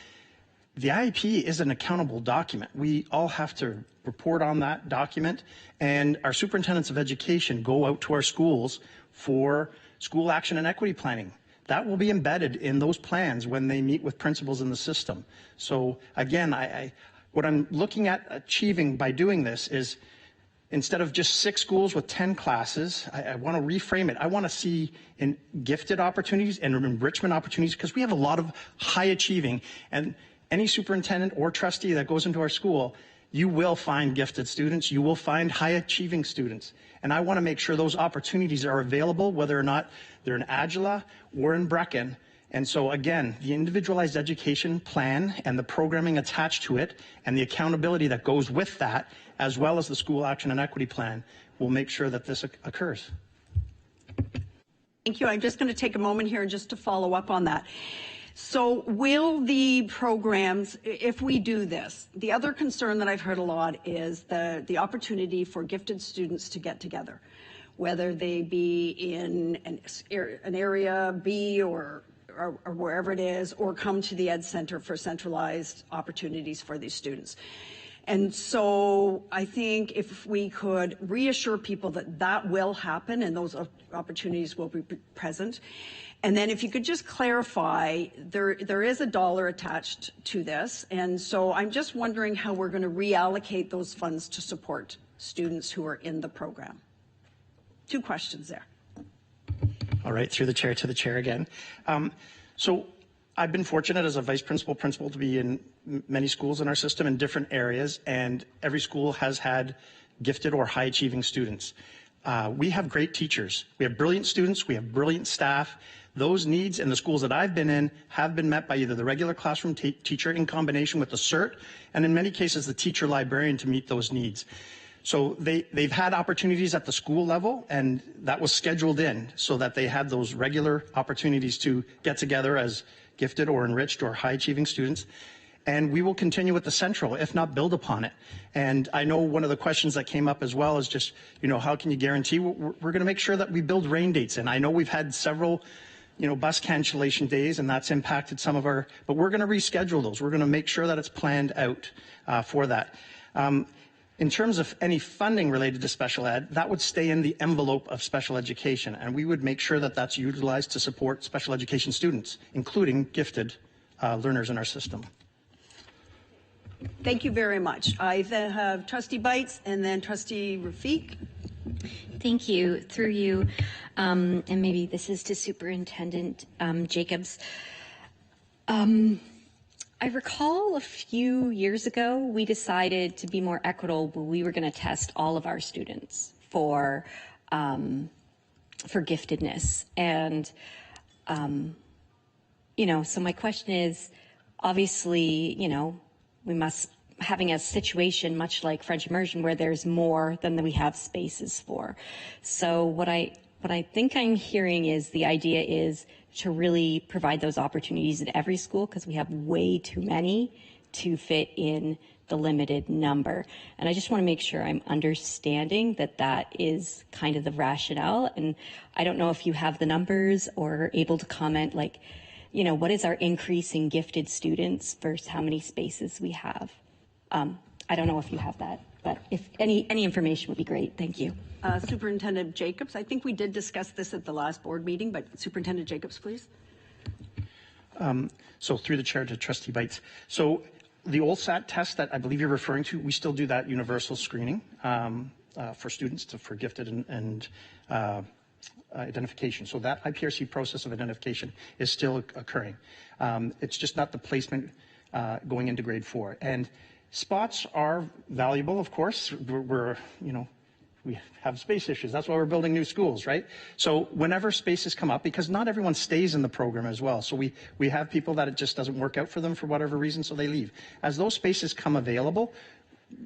The IEP is an accountable document. We all have to report on that document. And our superintendents of education go out to our schools for school action and equity planning. that will be embedded in those plans when they meet with principals in the system. So again, what I'm looking at achieving by doing this is, instead of just 6 schools with 10 classes, I want to reframe it. I want to see in gifted opportunities and enrichment opportunities, because we have a lot of high achieving, and any superintendent or trustee that goes into our school, you will find gifted students, you will find high achieving students. And I want to make sure those opportunities are available, whether or not they're in Agila or in Brecken. And so again, the individualized education plan and the programming attached to it and the accountability that goes with that, as well as the school action and equity plan, will make sure that this occurs. Thank you. I'm just going to take a moment here just to follow up on that. So will the programs, if we do this, the other concern that I've heard a lot is the opportunity for gifted students to get together, whether they be in an area B or wherever it is, or come to the Ed Center for centralized opportunities for these students. And so I think if we could reassure people that that will happen and those opportunities will be present. And then if you could just clarify, there is a dollar attached to this. And so I'm just wondering how we're going to reallocate those funds to support students who are in the program. 2 questions there. All right, through the chair to the chair again. So I've been fortunate as a vice principal to be in many schools in our system in different areas, and every school has had gifted or high achieving students. We have great teachers. We have brilliant students. We have brilliant staff. Those needs in the schools that I've been in have been met by either the regular classroom teacher in combination with the CERT, and in many cases the teacher librarian to meet those needs. So they've had opportunities at the school level, and that was scheduled in so that they had those regular opportunities to get together as gifted or enriched or high achieving students. And we will continue with the central, if not build upon it. And I know one of the questions that came up as well is just, how can you guarantee? We're going to make sure that we build rain dates in. I know we've had several, bus cancellation days, and that's impacted some of our, but we're going to reschedule those. We're going to make sure that it's planned out for that. In terms of any funding related to special ed, that would stay in the envelope of special education, and we would make sure that that's utilized to support special education students, including gifted learners in our system. Thank you very much. I then have Trustee Bites and then Trustee Rafiq. Thank you. Through you, and maybe this is to Superintendent Jacobs. I recall a few years ago, we decided to be more equitable. We were going to test all of our students for giftedness. And, so my question is, obviously, we must, having a situation much like French immersion where there's more than we have spaces for. So what I think I'm hearing is the idea is to really provide those opportunities at every school, because we have way too many to fit in the limited number. And I just want to make sure I'm understanding that that is kind of the rationale. And I don't know if you have the numbers or are able to comment, what is our increase in gifted students versus how many spaces we have? I don't know if you have that, but if any information would be great. Thank you. Superintendent Jacobs, I think we did discuss this at the last board meeting, but Superintendent Jacobs, please. So through the chair to Trustee Bites. So the OLSAT test that I believe you're referring to, we still do that universal screening for students for gifted and identification. So that IPRC process of identification is still occurring. It's just not the placement going into grade 4. And spots are valuable, of course. We have space issues. That's why we're building new schools, right? So whenever spaces come up, because not everyone stays in the program as well. So we have people that it just doesn't work out for them for whatever reason, so they leave. As those spaces come available,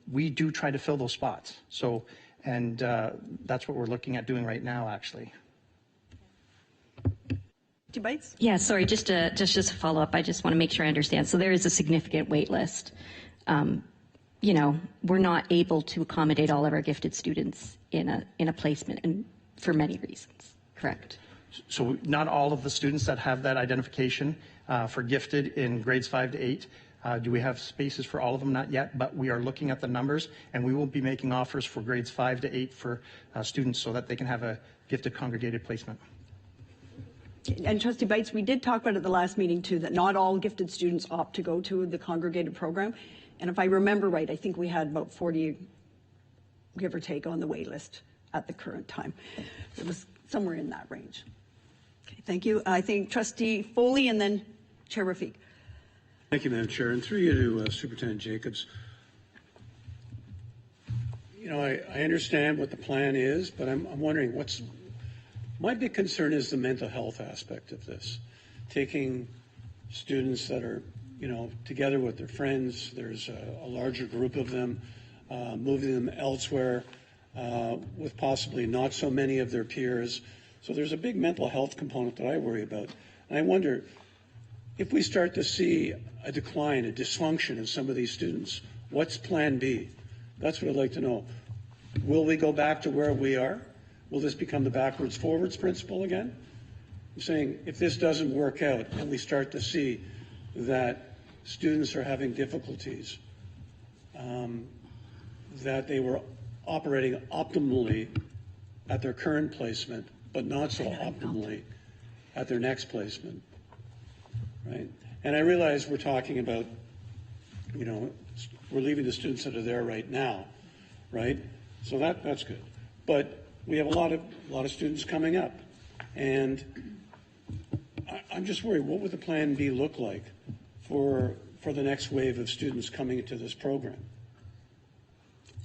we do try to fill those spots. So, and that's what we're looking at doing right now, actually. Bites? Yeah, sorry, just a follow up. I just want to make sure I understand. So there is a significant wait list. We're not able to accommodate all of our gifted students in a placement, and for many reasons, correct? So not all of the students that have that identification for gifted in grades 5 to 8, do we have spaces for all of them? Not yet, but we are looking at the numbers, and we will be making offers for grades 5 to 8 for students so that they can have a gifted congregated placement. And Trustee Bites, we did talk about at the last meeting too, that not all gifted students opt to go to the congregated program. And if I remember right, I think we had about 40, give or take, on the wait list at the current time. It was somewhere in that range. Okay, thank you. I think Trustee Foley and then Chair Rafik. Thank you, Madam Chair. And through you to Superintendent Jacobs. You know, I understand what the plan is, but I'm wondering my big concern is the mental health aspect of this. Taking students that are, you know, together with their friends, there's a larger group of them, moving them elsewhere with possibly not so many of their peers. So there's a big mental health component that I worry about. And I wonder if we start to see a decline, a dysfunction in some of these students, what's plan B? That's what I'd like to know. Will we go back to where we are? Will this become the backwards forwards principle again? I'm saying if this doesn't work out and we start to see that students are having difficulties, that they were operating optimally at their current placement, but not so optimally at their next placement, right? And I realize we're talking about, you know, we're leaving the students that are there right now, right? So that's good. But we have a lot of students coming up, and I'm just worried. What would the plan B look like for the next wave of students coming into this program?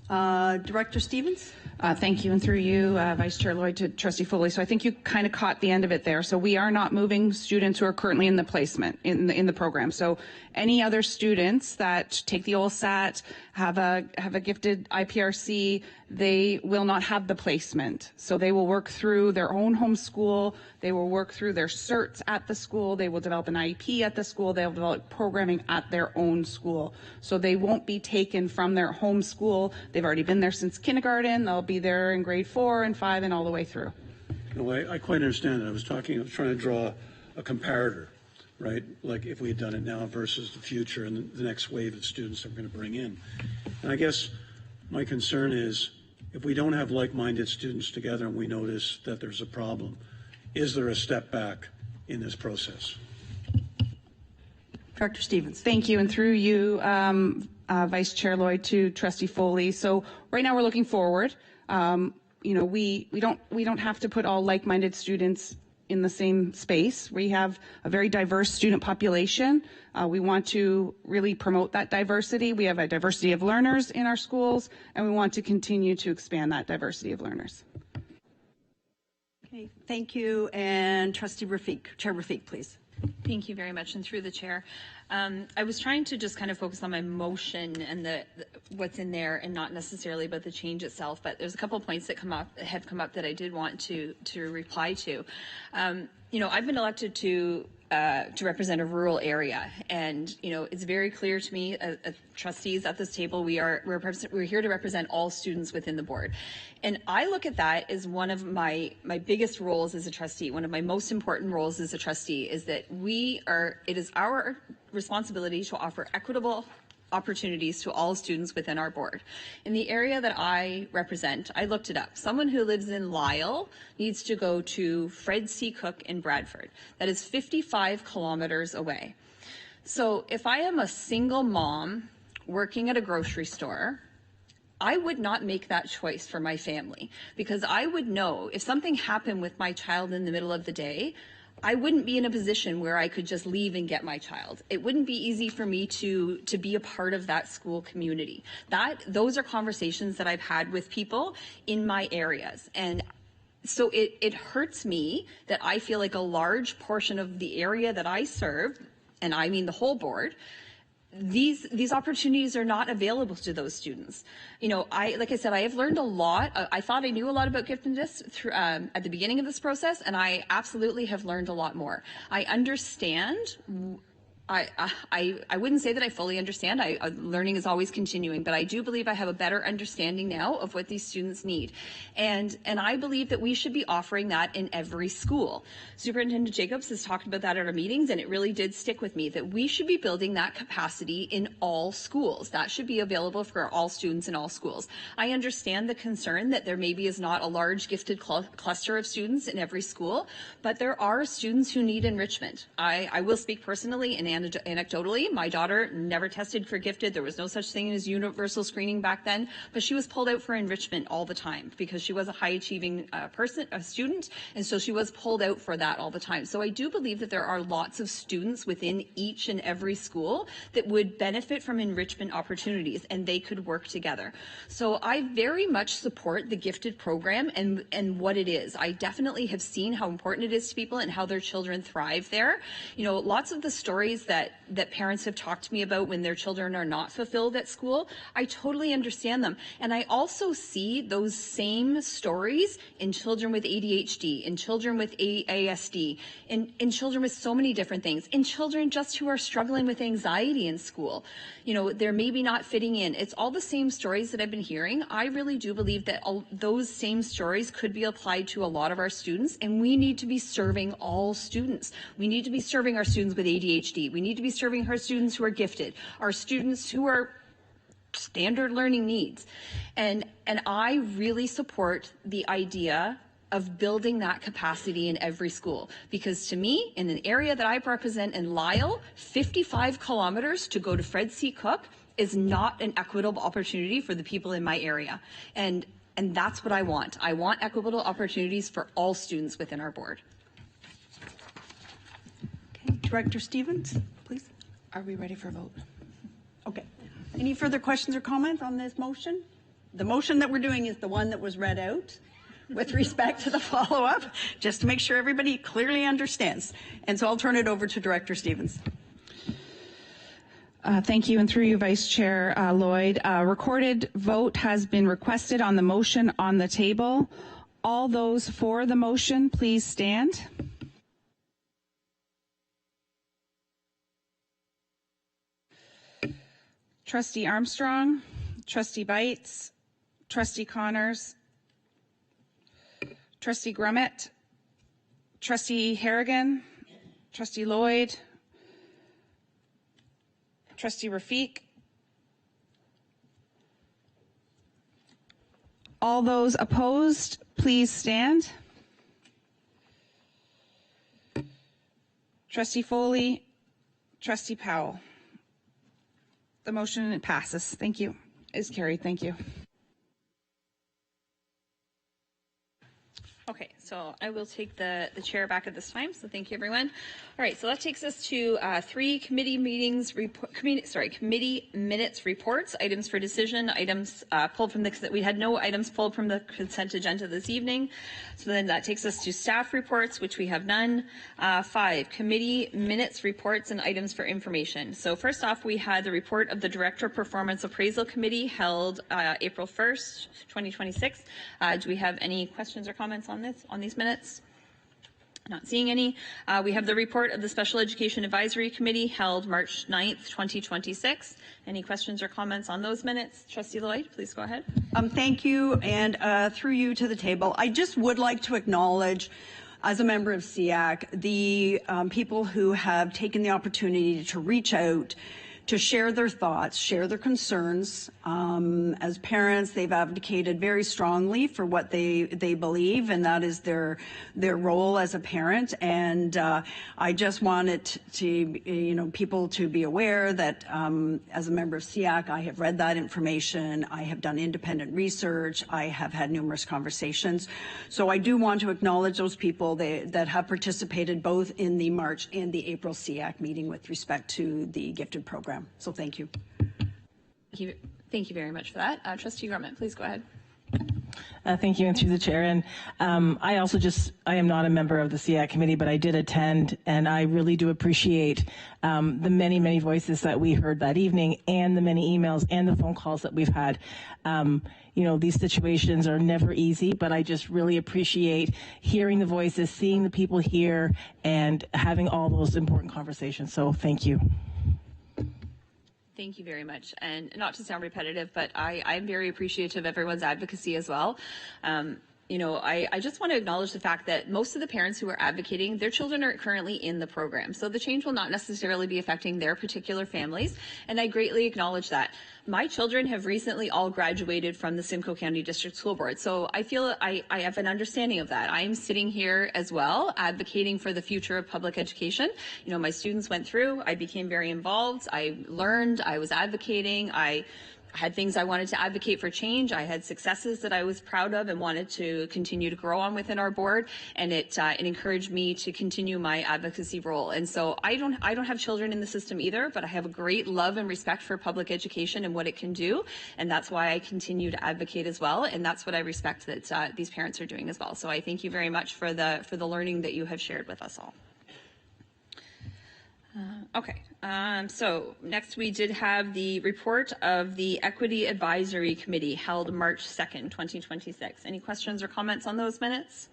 Director Stevens? Thank you, and through you, Vice Chair Lloyd, to Trustee Foley. So I think you kind of caught the end of it there. So we are not moving students who are currently in the placement in the program. So any other students that take the OLSAT, have a gifted IPRC, they will not have the placement. So they will work through their own home school. They will work through their certs at the school. They will develop an IEP at the school. They'll develop programming at their own school. So they won't be taken from their home school. They've already been there since kindergarten. They'll be there in grade 4 and 5 and all the way through. No, I quite understand that. I was trying to draw a comparator, right? Like if we had done it now versus the future and the next wave of students that we're going to bring in. And I guess my concern is if we don't have like-minded students together and we notice that there's a problem, is there a step back in this process? Director Stevens. Thank you, and through you, Vice Chair Lloyd, to Trustee Foley. So right now we're looking forward. You know, we don't have to put all like-minded students in the same space. We have a very diverse student population. We want to really promote that diversity. We have a diversity of learners in our schools, and we want to continue to expand that diversity of learners. Okay, thank you. And Trustee Rafik, Chair Rafik, please. Thank you very much, and through the chair. I was trying to just kind of focus on my motion and the what's in there, and not necessarily about the change itself. But there's a couple of points that have come up that I did want to reply to. You know, I've been elected to represent a rural area, and you know, it's very clear to me, trustees at this table, we're here to represent all students within the board, and I look at that as one of my biggest roles as a trustee. One of my most important roles as a trustee is that it is our responsibility to offer equitable opportunities to all students within our board. In the area that I represent, I looked it up. Someone who lives in Lyle needs to go to Fred C. Cook in Bradford. That is 55 kilometers away. So if I am a single mom working at a grocery store, I would not make that choice for my family, because I would know if something happened with my child in the middle of the day, I wouldn't be in a position where I could just leave and get my child. It wouldn't be easy for me to be a part of that school community. Those are conversations that I've had with people in my areas. And so it hurts me that I feel like a large portion of the area that I serve, and I mean the whole board, these opportunities are not available to those students. You know, like I said, I have learned a lot. I thought I knew a lot about giftedness at the beginning of this process, and I absolutely have learned a lot more. I understand I wouldn't say that I fully understand. Learning is always continuing, but I do believe I have a better understanding now of what these students need. And I believe that we should be offering that in every school. Superintendent Jacobs has talked about that at our meetings, and it really did stick with me that we should be building that capacity in all schools. That should be available for all students in all schools. I understand the concern that there maybe is not a large gifted cluster of students in every school, but there are students who need enrichment. I will speak personally and anecdotally. My daughter never tested for gifted. There was no such thing as universal screening back then, but she was pulled out for enrichment all the time because she was a high achieving a student, and so she was pulled out for that all the time. So I do believe that there are lots of students within each and every school that would benefit from enrichment opportunities, and they could work together. So I very much support the gifted program and what it is. I definitely have seen how important it is to people and how their children thrive there. You know, lots of the stories that parents have talked to me about when their children are not fulfilled at school, I totally understand them. And I also see those same stories in children with ADHD, in children with ASD, in children with so many different things, in children just who are struggling with anxiety in school. You know, they're maybe not fitting in. It's all the same stories that I've been hearing. I really do believe that those same stories could be applied to a lot of our students, and we need to be serving all students. We need to be serving our students with ADHD. We need to be serving our students who are gifted, our students who are standard learning needs. And I really support the idea of building that capacity in every school, because to me, in an area that I represent in Lyle, 55 kilometers to go to Fred C. Cook is not an equitable opportunity for the people in my area. And that's what I want. I want equitable opportunities for all students within our board. Okay, Director Stevens, please. Are we ready for a vote? Okay. Any further questions or comments on this motion? The motion that we're doing is the one that was read out with respect to the follow-up, just to make sure everybody clearly understands. And so I'll turn it over to Director Stevens. Thank you, and through you, Vice Chair Lloyd. Recorded vote has been requested on the motion on the table. All those for the motion, please stand. Trustee Armstrong, Trustee Bites, Trustee Connors, Trustee Grummett, Trustee Harrigan, Trustee Lloyd, Trustee Rafiq. All those opposed, please stand. Trustee Foley, Trustee Powell. The motion passes. Thank you. Is carried. Thank you. Okay, so I will take the chair back at this time. So thank you, everyone. All right, so that takes us to three committee minutes reports, items for decision, items pulled from we had no items pulled from the consent agenda this evening. So then that takes us to staff reports, which we have none. 5, committee minutes reports and items for information. So first off, we had the report of the Director Performance Appraisal Committee held April 1st, 2026. Do we have any questions or comments on these minutes? Not seeing any. We have the report of the Special Education Advisory Committee held March 9th, 2026. Any questions or comments on those minutes? Trustee Lloyd, please go ahead. Thank you, and through you to the table, I just would like to acknowledge, as a member of SEAC, the people who have taken the opportunity to reach out, to share their thoughts, share their concerns. As parents, they've advocated very strongly for what they believe, and that is their role as a parent. And I just wanted to, people to be aware that as a member of SEAC, I have read that information. I have done independent research. I have had numerous conversations. So I do want to acknowledge those people that have participated both in the March and the April SEAC meeting with respect to the gifted program. So thank you. Thank you very much for that. Trustee Grummett, please go ahead. Thank you, and through the chair. And I am not a member of the CIAC committee, but I did attend, and I really do appreciate the many, many voices that we heard that evening, and the many emails and the phone calls that we've had. These situations are never easy, but I just really appreciate hearing the voices, seeing the people here, and having all those important conversations. So thank you. Thank you very much. And not to sound repetitive, but I'm very appreciative of everyone's advocacy as well. I just want to acknowledge the fact that most of the parents who are advocating, their children are currently in the program. So the change will not necessarily be affecting their particular families. And I greatly acknowledge that. My children have recently all graduated from the Simcoe County District School Board. So I feel I have an understanding of that. I am sitting here as well, advocating for the future of public education. My students went through, I became very involved. I learned, I was advocating, I had things I wanted to advocate for change. I had successes that I was proud of and wanted to continue to grow on within our board, and it encouraged me to continue my advocacy role. And so I don't have children in the system either, but I have a great love and respect for public education and what it can do, and that's why I continue to advocate as well. And that's what I respect that these parents are doing as well. So I thank you very much for the learning that you have shared with us all. So next we did have the report of the Equity Advisory Committee held March 2nd, 2026. Any questions or comments on those minutes?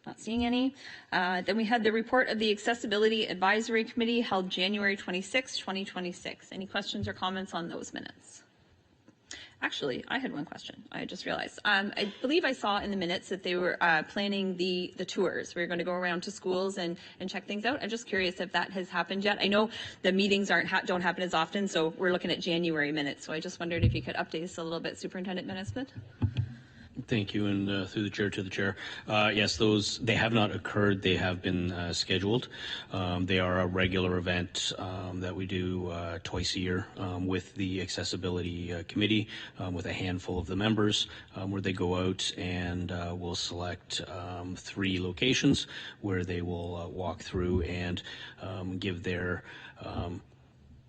Not seeing any. Then we had the report of the Accessibility Advisory Committee held January 26, 2026. Any questions or comments on those minutes? Actually, I had one question. I just realized. I believe I saw in the minutes that they were planning the tours. We were going to go around to schools and check things out. I'm just curious if that has happened yet. I know the meetings don't happen as often, so we're looking at January minutes. So I just wondered if you could update us a little bit, Superintendent Minnesmith. Thank you, and through the chair to the chair. Yes, they have not occurred. They have been scheduled. They are a regular event that we do twice a year with the Accessibility Committee, with a handful of the members, where they go out and will select 3 locations where they will walk through and give their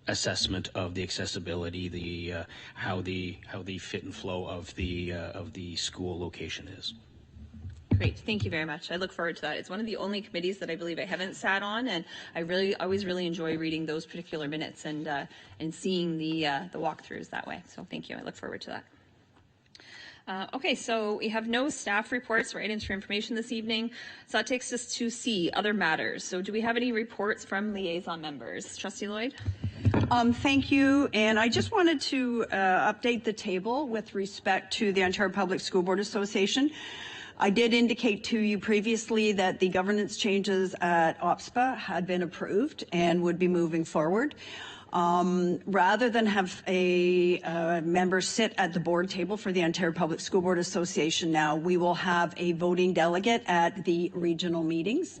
assessment of the accessibility, how the fit and flow of the school location is. Great, thank you very much. I look forward to that. It's one of the only committees that I believe I haven't sat on, and I always really enjoy reading those particular minutes and seeing the walkthroughs that way. So thank you. I look forward to that. Okay, so we have no staff reports or items for information this evening. So that takes us to C, other matters. So do we have any reports from liaison members? Trustee Lloyd? Thank you. And I just wanted to update the table with respect to the Ontario Public School Board Association. I did indicate to you previously that the governance changes at OPSPA had been approved and would be moving forward. Rather than have a member sit at the board table for the Ontario Public School Board Association now, we will have a voting delegate at the regional meetings.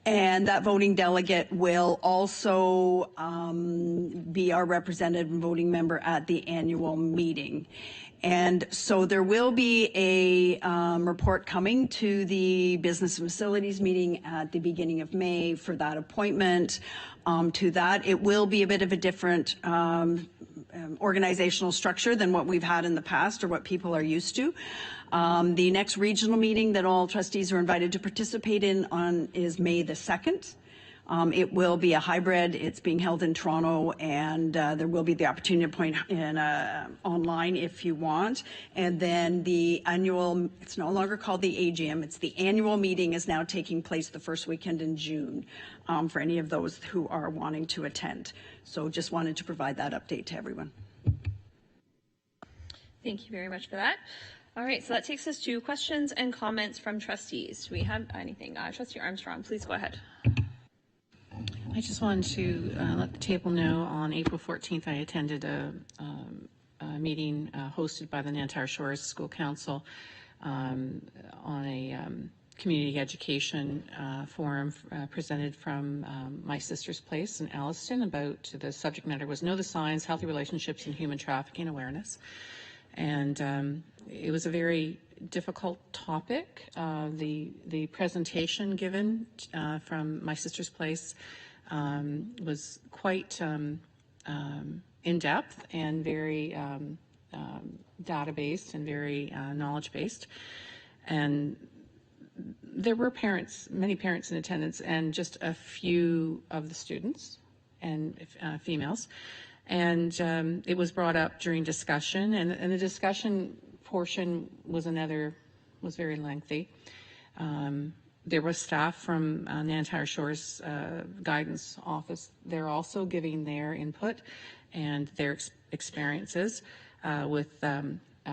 And that voting delegate will also be our representative and voting member at the annual meeting. And so there will be a report coming to the Business and Facilities meeting at the beginning of May for that appointment. To that, it will be a bit of a different organizational structure than what we've had in the past or what people are used to. The next regional meeting that all trustees are invited to participate in is May the 2nd. It will be a hybrid. It's being held in Toronto, and there will be the opportunity to appoint online if you want. And then the annual, it's no longer called the AGM, it's the annual meeting is now taking place the first weekend in June for any of those who are wanting to attend. So just wanted to provide that update to everyone. Thank you very much for that. All right, so that takes us to questions and comments from trustees. Do we have anything? Trustee Armstrong, please go ahead. I just wanted to let the table know on April 14th I attended a meeting hosted by the Nantyre Shores School Council on a community education forum presented from My Sister's Place in Alliston. About the subject matter was Know the Signs, Healthy Relationships and Human Trafficking Awareness. And it was a very difficult topic. The presentation given from My Sister's Place was quite in-depth and very data-based and very knowledge-based. And there were many parents in attendance, and just a few of the students and females. And it was brought up during discussion, and the discussion portion was very lengthy. There was staff from Nantyre Shores Guidance Office. They're also giving their input and their experiences with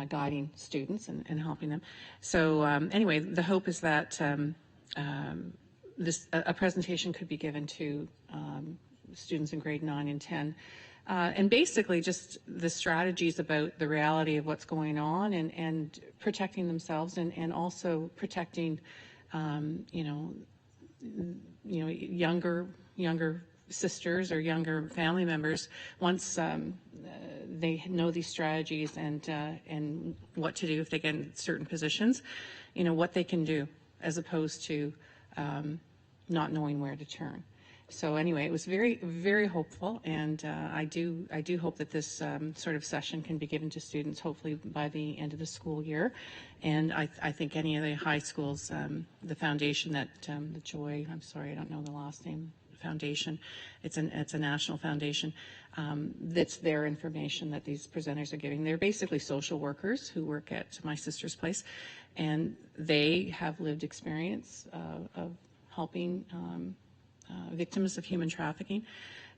guiding students and helping them. So anyway, the hope is that a presentation could be given to students in grade 9 and 10. And basically just the strategies about the reality of what's going on and protecting themselves and also protecting, younger sisters or younger family members once they know these strategies and what to do if they get in certain positions, what they can do as opposed to not knowing where to turn. So anyway, it was very, very hopeful, and I do hope that this sort of session can be given to students hopefully by the end of the school year. And I think any of the high schools, the foundation that the Joy, I'm sorry, I don't know the last name, foundation, it's a national foundation, that's their information that these presenters are giving. They're basically social workers who work at my sister's place, and they have lived experience of helping victims of human trafficking,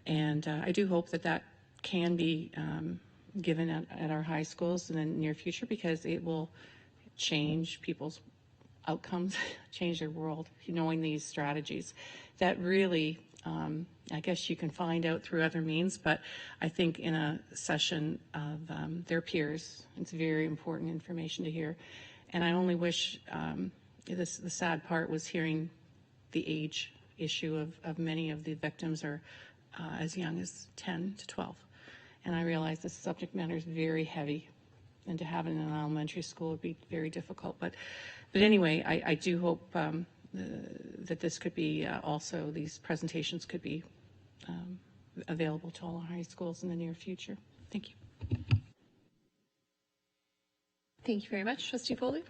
and I do hope that can be given at our high schools in the near future, because it will change people's outcomes, change their world, knowing these strategies that really, I guess you can find out through other means, but I think in a session of their peers, it's very important information to hear. And I only wish, the sad part was hearing the age issue of many of the victims are as young as 10 to 12. And I realize this subject matter is very heavy, and to have it in an elementary school would be very difficult. But anyway, I do hope that this could be also, these presentations could be available to all our high schools in the near future. Thank you. Thank you very much. Trustee Foley?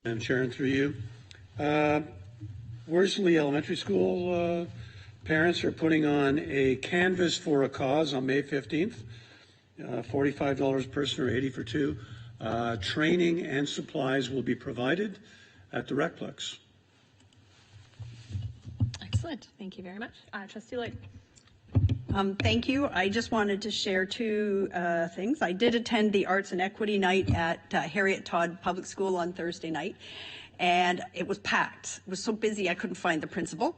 Madam Chair, and through you. Worsley Elementary School parents are putting on a canvas for a cause on May 15th, $45 per person or $80 for two. Training and supplies will be provided at the Recplex. Excellent. Thank you very much. Trustee Lloyd. Thank you. I just wanted to share two things. I did attend the Arts and Equity Night at Harriet Todd Public School on Thursday night, and it was packed. It was so busy I couldn't find the principal.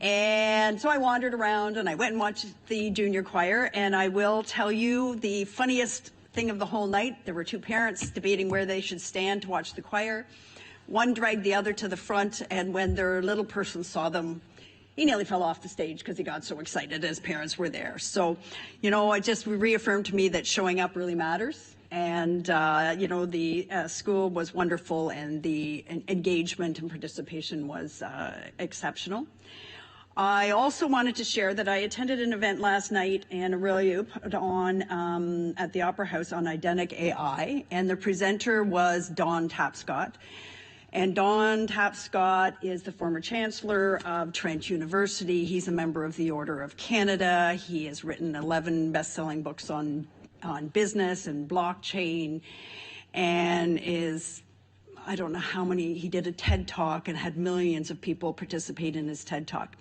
And so I wandered around and I went and watched the junior choir, and I will tell you the funniest thing of the whole night. There were two parents debating where they should stand to watch the choir. One dragged the other to the front, and when their little person saw them, he nearly fell off the stage because he got so excited as parents were there. So, it just reaffirmed to me that showing up really matters. And, the school was wonderful, and the engagement and participation was exceptional. I also wanted to share that I attended an event last night in Orillia at the Opera House on Identic AI, and the presenter was Don Tapscott. And Don Tapscott is the former chancellor of Trent University. He's a member of the Order of Canada. He has written 11 best-selling books on business and blockchain, and I don't know how many, he did a TED Talk and had millions of people participate in his TED Talk.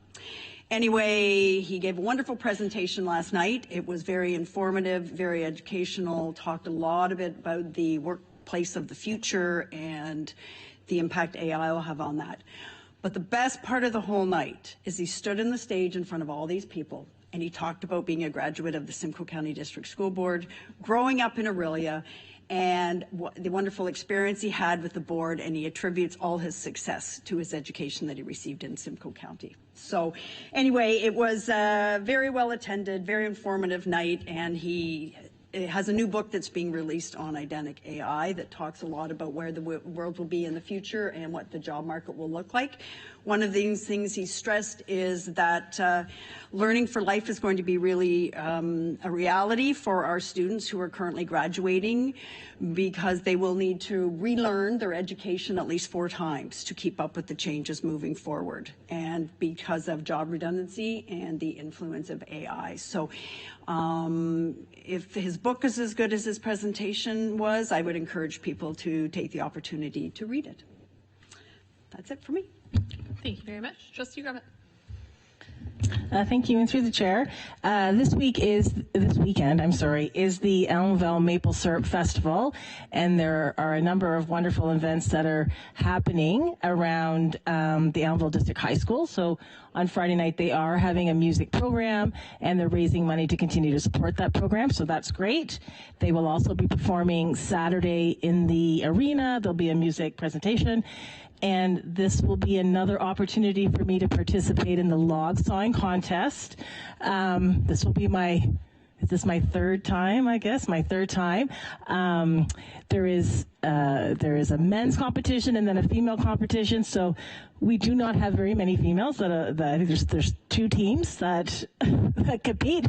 Anyway, he gave a wonderful presentation last night. It was very informative, very educational, talked a lot about the workplace of the future and the impact AI will have on that. But the best part of the whole night is he stood on the stage in front of all these people, and he talked about being a graduate of the Simcoe County District School Board, growing up in Orillia, and the wonderful experience he had with the board, and he attributes all his success to his education that he received in Simcoe County. So anyway, it was a very well attended, very informative night, and he has a new book that's being released on Identic AI that talks a lot about where the world will be in the future and what the job market will look like. One of the things he stressed is that learning for life is going to be really a reality for our students who are currently graduating, because they will need to relearn their education at least 4 times to keep up with the changes moving forward, and because of job redundancy and the influence of AI. So if his book is as good as his presentation was, I would encourage people to take the opportunity to read it. That's it for me. Thank you very much. Trustee Grummet. Thank you, and through the chair. This weekend, is the Elmville Maple Syrup Festival, and there are a number of wonderful events that are happening around the Elmville District High School. So on Friday night, they are having a music program, and they're raising money to continue to support that program, so that's great. They will also be performing Saturday in the arena. There'll be a music presentation. And this will be another opportunity for me to participate in the log sawing contest. This will be is this my third time, I guess? My third time. There is a men's competition and then a female competition. So we do not have very many females. I think there's 2 teams that compete.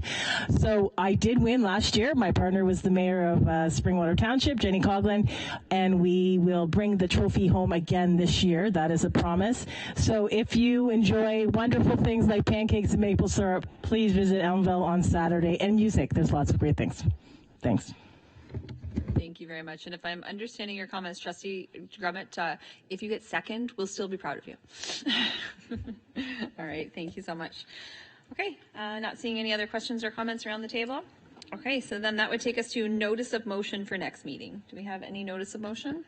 So I did win last year. My partner was the mayor of Springwater Township, Jenny Coughlin, and we will bring the trophy home again this year. That is a promise. So if you enjoy wonderful things like pancakes and maple syrup, please visit Elmville on Saturday, and music. There's lots of great things. Thanks. Thank you very much. And if I'm understanding your comments, Trustee Grummet, if you get second, we'll still be proud of you. All right. Thank you so much. Okay. Not seeing any other questions or comments around the table. Okay. So then that would take us to notice of motion for next meeting. Do we have any notice of motion?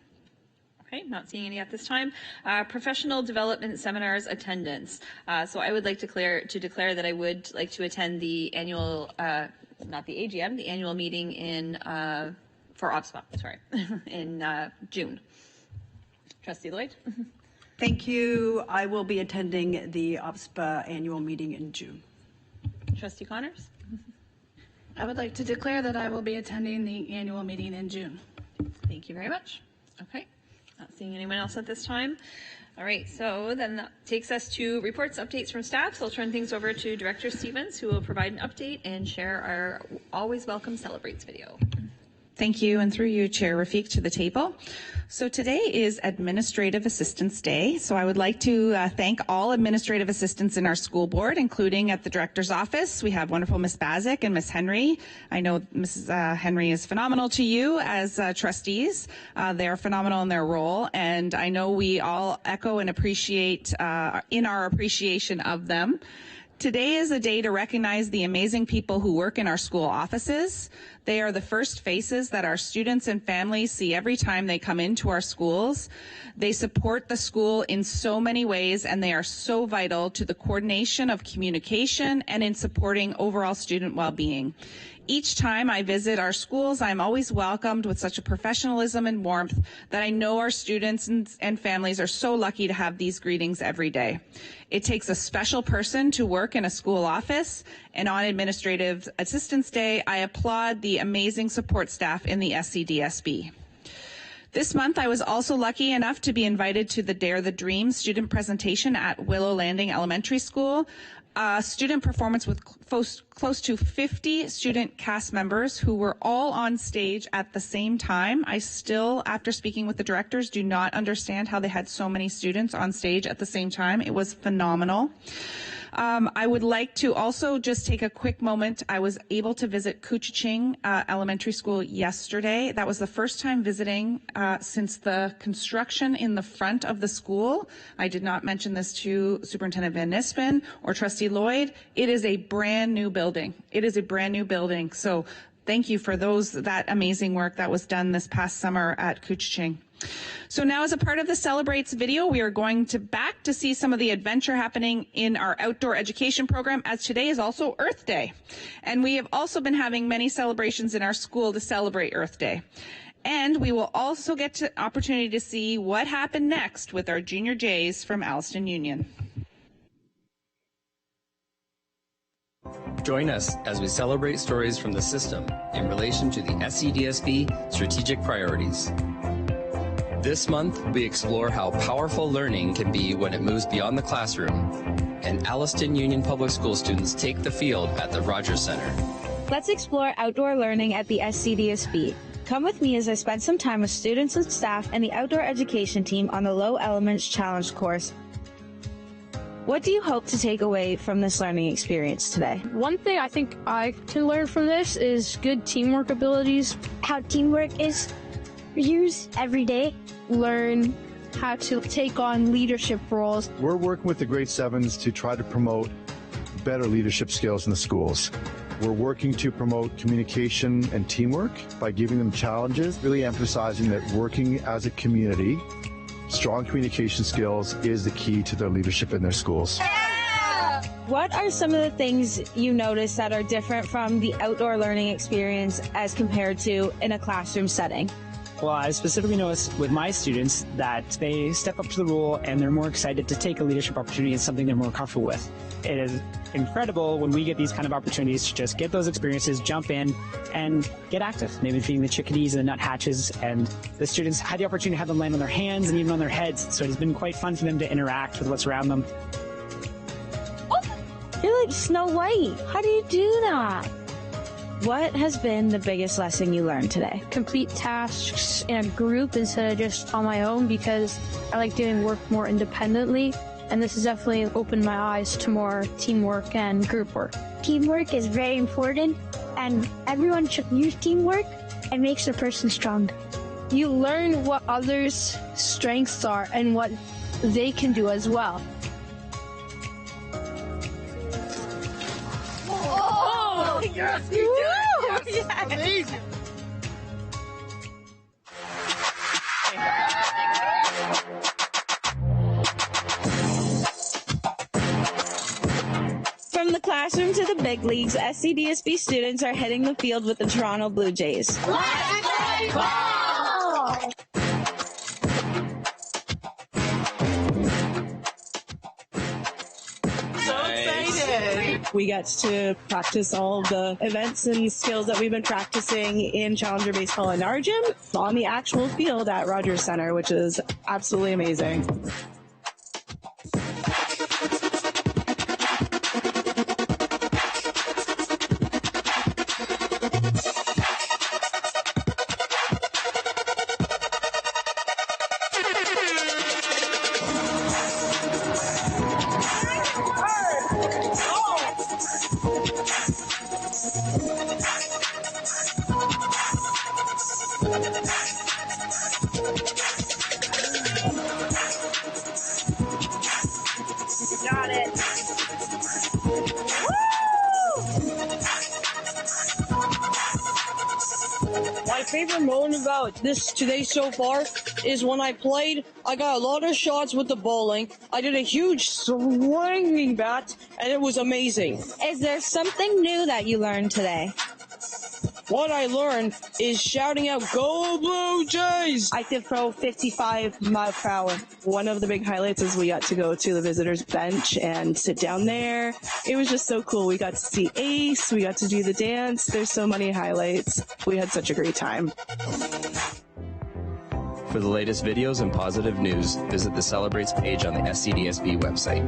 Okay, not seeing any at this time. Professional development seminars attendance. So I would like to declare that I would like to attend the annual, not the AGM, the annual meeting for OPSPA, sorry, in June. Trustee Lloyd? Thank you. I will be attending the OPSPA annual meeting in June. Trustee Connors? I would like to declare that I will be attending the annual meeting in June. Thank you very much. Okay. Not seeing anyone else at this time. All right, so then that takes us to reports, updates from staff. So I'll turn things over to Director Stevens, who will provide an update and share our Always Welcome Celebrates video. Thank you, and through you, Chair Rafiq, to the table. So today is Administrative Assistants Day. So I would like to thank all administrative assistants in our school board, including at the director's office. We have wonderful Miss Bazick and Miss Henry. I know Mrs. Henry is phenomenal to you as trustees. They are phenomenal in their role, and I know we all echo and appreciate in our appreciation of them. Today is a day to recognize the amazing people who work in our school offices. They are the first faces that our students and families see every time they come into our schools. They support the school in so many ways, and they are so vital to the coordination of communication and in supporting overall student well-being. Each time I visit our schools, I'm always welcomed with such a professionalism and warmth that I know our students and families are so lucky to have these greetings every day. It takes a special person to work in a school office, and on Administrative Assistants Day, I applaud the amazing support staff in the SCDSB. This month, I was also lucky enough to be invited to the Dare the Dream student presentation at Willow Landing Elementary School. Student performance with close to 50 student cast members who were all on stage at the same time. I still, after speaking with the directors, do not understand how they had so many students on stage at the same time. It was phenomenal. I would like to also just take a quick moment. I was able to visit Couchiching Elementary School yesterday. That was the first time visiting since the construction in the front of the school. I did not mention this to Superintendent Van Nispen or Trustee Lloyd. It is a brand new building. It is a brand new building. So thank you for that amazing work that was done this past summer at Couchiching. So now, as a part of the Celebrates video, we are going back to see some of the adventure happening in our outdoor education program, as today is also Earth Day. And we have also been having many celebrations in our school to celebrate Earth Day. And we will also get an opportunity to see what happened next with our Junior Jays from Alliston Union. Join us as we celebrate stories from the system in relation to the SCDSB strategic priorities. This month, we explore how powerful learning can be when it moves beyond the classroom, and Alliston Union Public School students take the field at the Rogers Center. Let's explore outdoor learning at the SCDSB. Come with me as I spend some time with students and staff and the outdoor education team on the Low Elements Challenge course. What do you hope to take away from this learning experience today? One thing I think I can learn from this is good teamwork abilities. How teamwork is used every day. Learn how to take on leadership roles. We're working with the grade 7s to try to promote better leadership skills in the schools. We're working to promote communication and teamwork by giving them challenges, really emphasizing that working as a community, strong communication skills is the key to their leadership in their schools. What are some of the things you notice that are different from the outdoor learning experience as compared to in a classroom setting? Well, I specifically noticed with my students that they step up to the role and they're more excited to take a leadership opportunity and something they're more comfortable with. It is incredible when we get these kind of opportunities to just get those experiences, jump in, and get active. Maybe feeding the chickadees and the nuthatches, and the students had the opportunity to have them land on their hands and even on their heads, so it's been quite fun for them to interact with what's around them. Oh, you're like Snow White. How do you do that? What has been the biggest lesson you learned today? Complete tasks in a group instead of just on my own, because I like doing work more independently, and this has definitely opened my eyes to more teamwork and group work. Teamwork is very important, and everyone should use teamwork. It makes a person strong. You learn what others' strengths are and what they can do as well. Oh, yes, you did. Yes. Amazing. From the classroom to the big leagues, SCDSB students are hitting the field with the Toronto Blue Jays. Let's play ball! We got to practice all the events and skills that we've been practicing in Challenger Baseball in our gym on the actual field at Rogers Center, which is absolutely amazing. Got it. My favorite moment about this today so far is when I played. I got a lot of shots with the bowling. I did a huge swinging bat, and it was amazing. Is there something new that you learned today? What I learned is shouting out, "Go Blue Jays!" I could throw 55 mile per hour. One of the big highlights is we got to go to the visitors bench and sit down there. It was just so cool. We got to see Ace. We got to do the dance. There's so many highlights. We had such a great time. For the latest videos and positive news, visit the Celebrates page on the SCDSB website.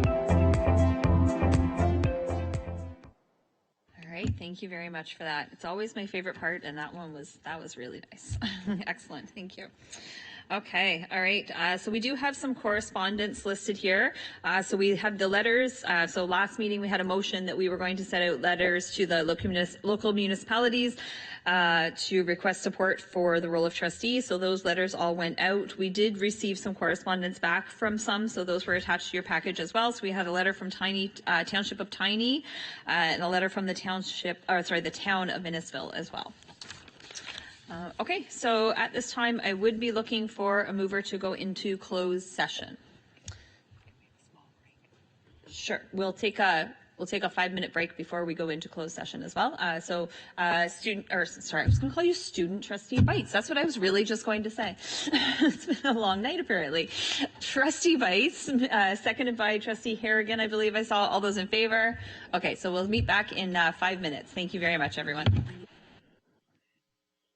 Thank you very much for that. It's always my favorite part, and that was really nice. Excellent. Thank you. Okay. All right. So we do have some correspondence listed here. So we have the letters. So last meeting we had a motion that we were going to set out letters to the local municipalities to request support for the role of trustee. So those letters all went out. We did receive some correspondence back from some, so those were attached to your package as well. So we had a letter from Township of Tiny, and a letter from the town of Innisfil as well. Okay, so at this time, I would be looking for a mover to go into closed session. Sure, we'll take a 5-minute break before we go into closed session as well. I was going to call you Student Trustee Bites. That's what I was really just going to say. It's been a long night, apparently. Trustee Bites, seconded by Trustee Harrigan, I believe I saw. All those in favor? Okay, so we'll meet back in 5 minutes. Thank you very much, everyone.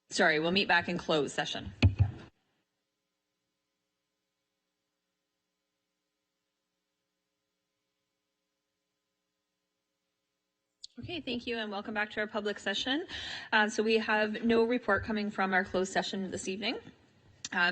Sorry, we'll meet back in closed session. Okay, thank you, and welcome back to our public session. So we have no report coming from our closed session this evening.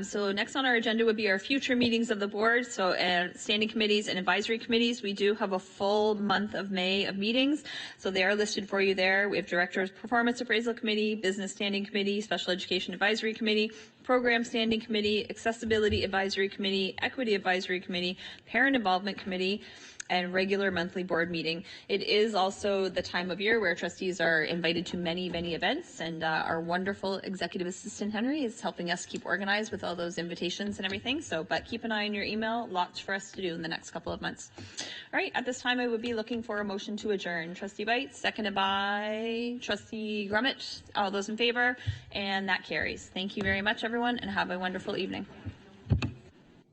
So next on our agenda would be our future meetings of the board. So standing committees and advisory committees, we do have a full month of May of meetings. So they are listed for you there. We have Director's Performance Appraisal Committee, Business Standing Committee, Special Education Advisory Committee, Program Standing Committee, Accessibility Advisory Committee, Equity Advisory Committee, Parent Involvement Committee, and regular monthly board meeting. It is also the time of year where trustees are invited to many, many events, and our wonderful executive assistant Henry is helping us keep organized with all those invitations and everything. So, but keep an eye on your email. Lots for us to do in the next couple of months. All right, at this time, I would be looking for a motion to adjourn. Trustee Bites, seconded by Trustee Grummett. All those in favor, and that carries. Thank you very much, everyone, and have a wonderful evening.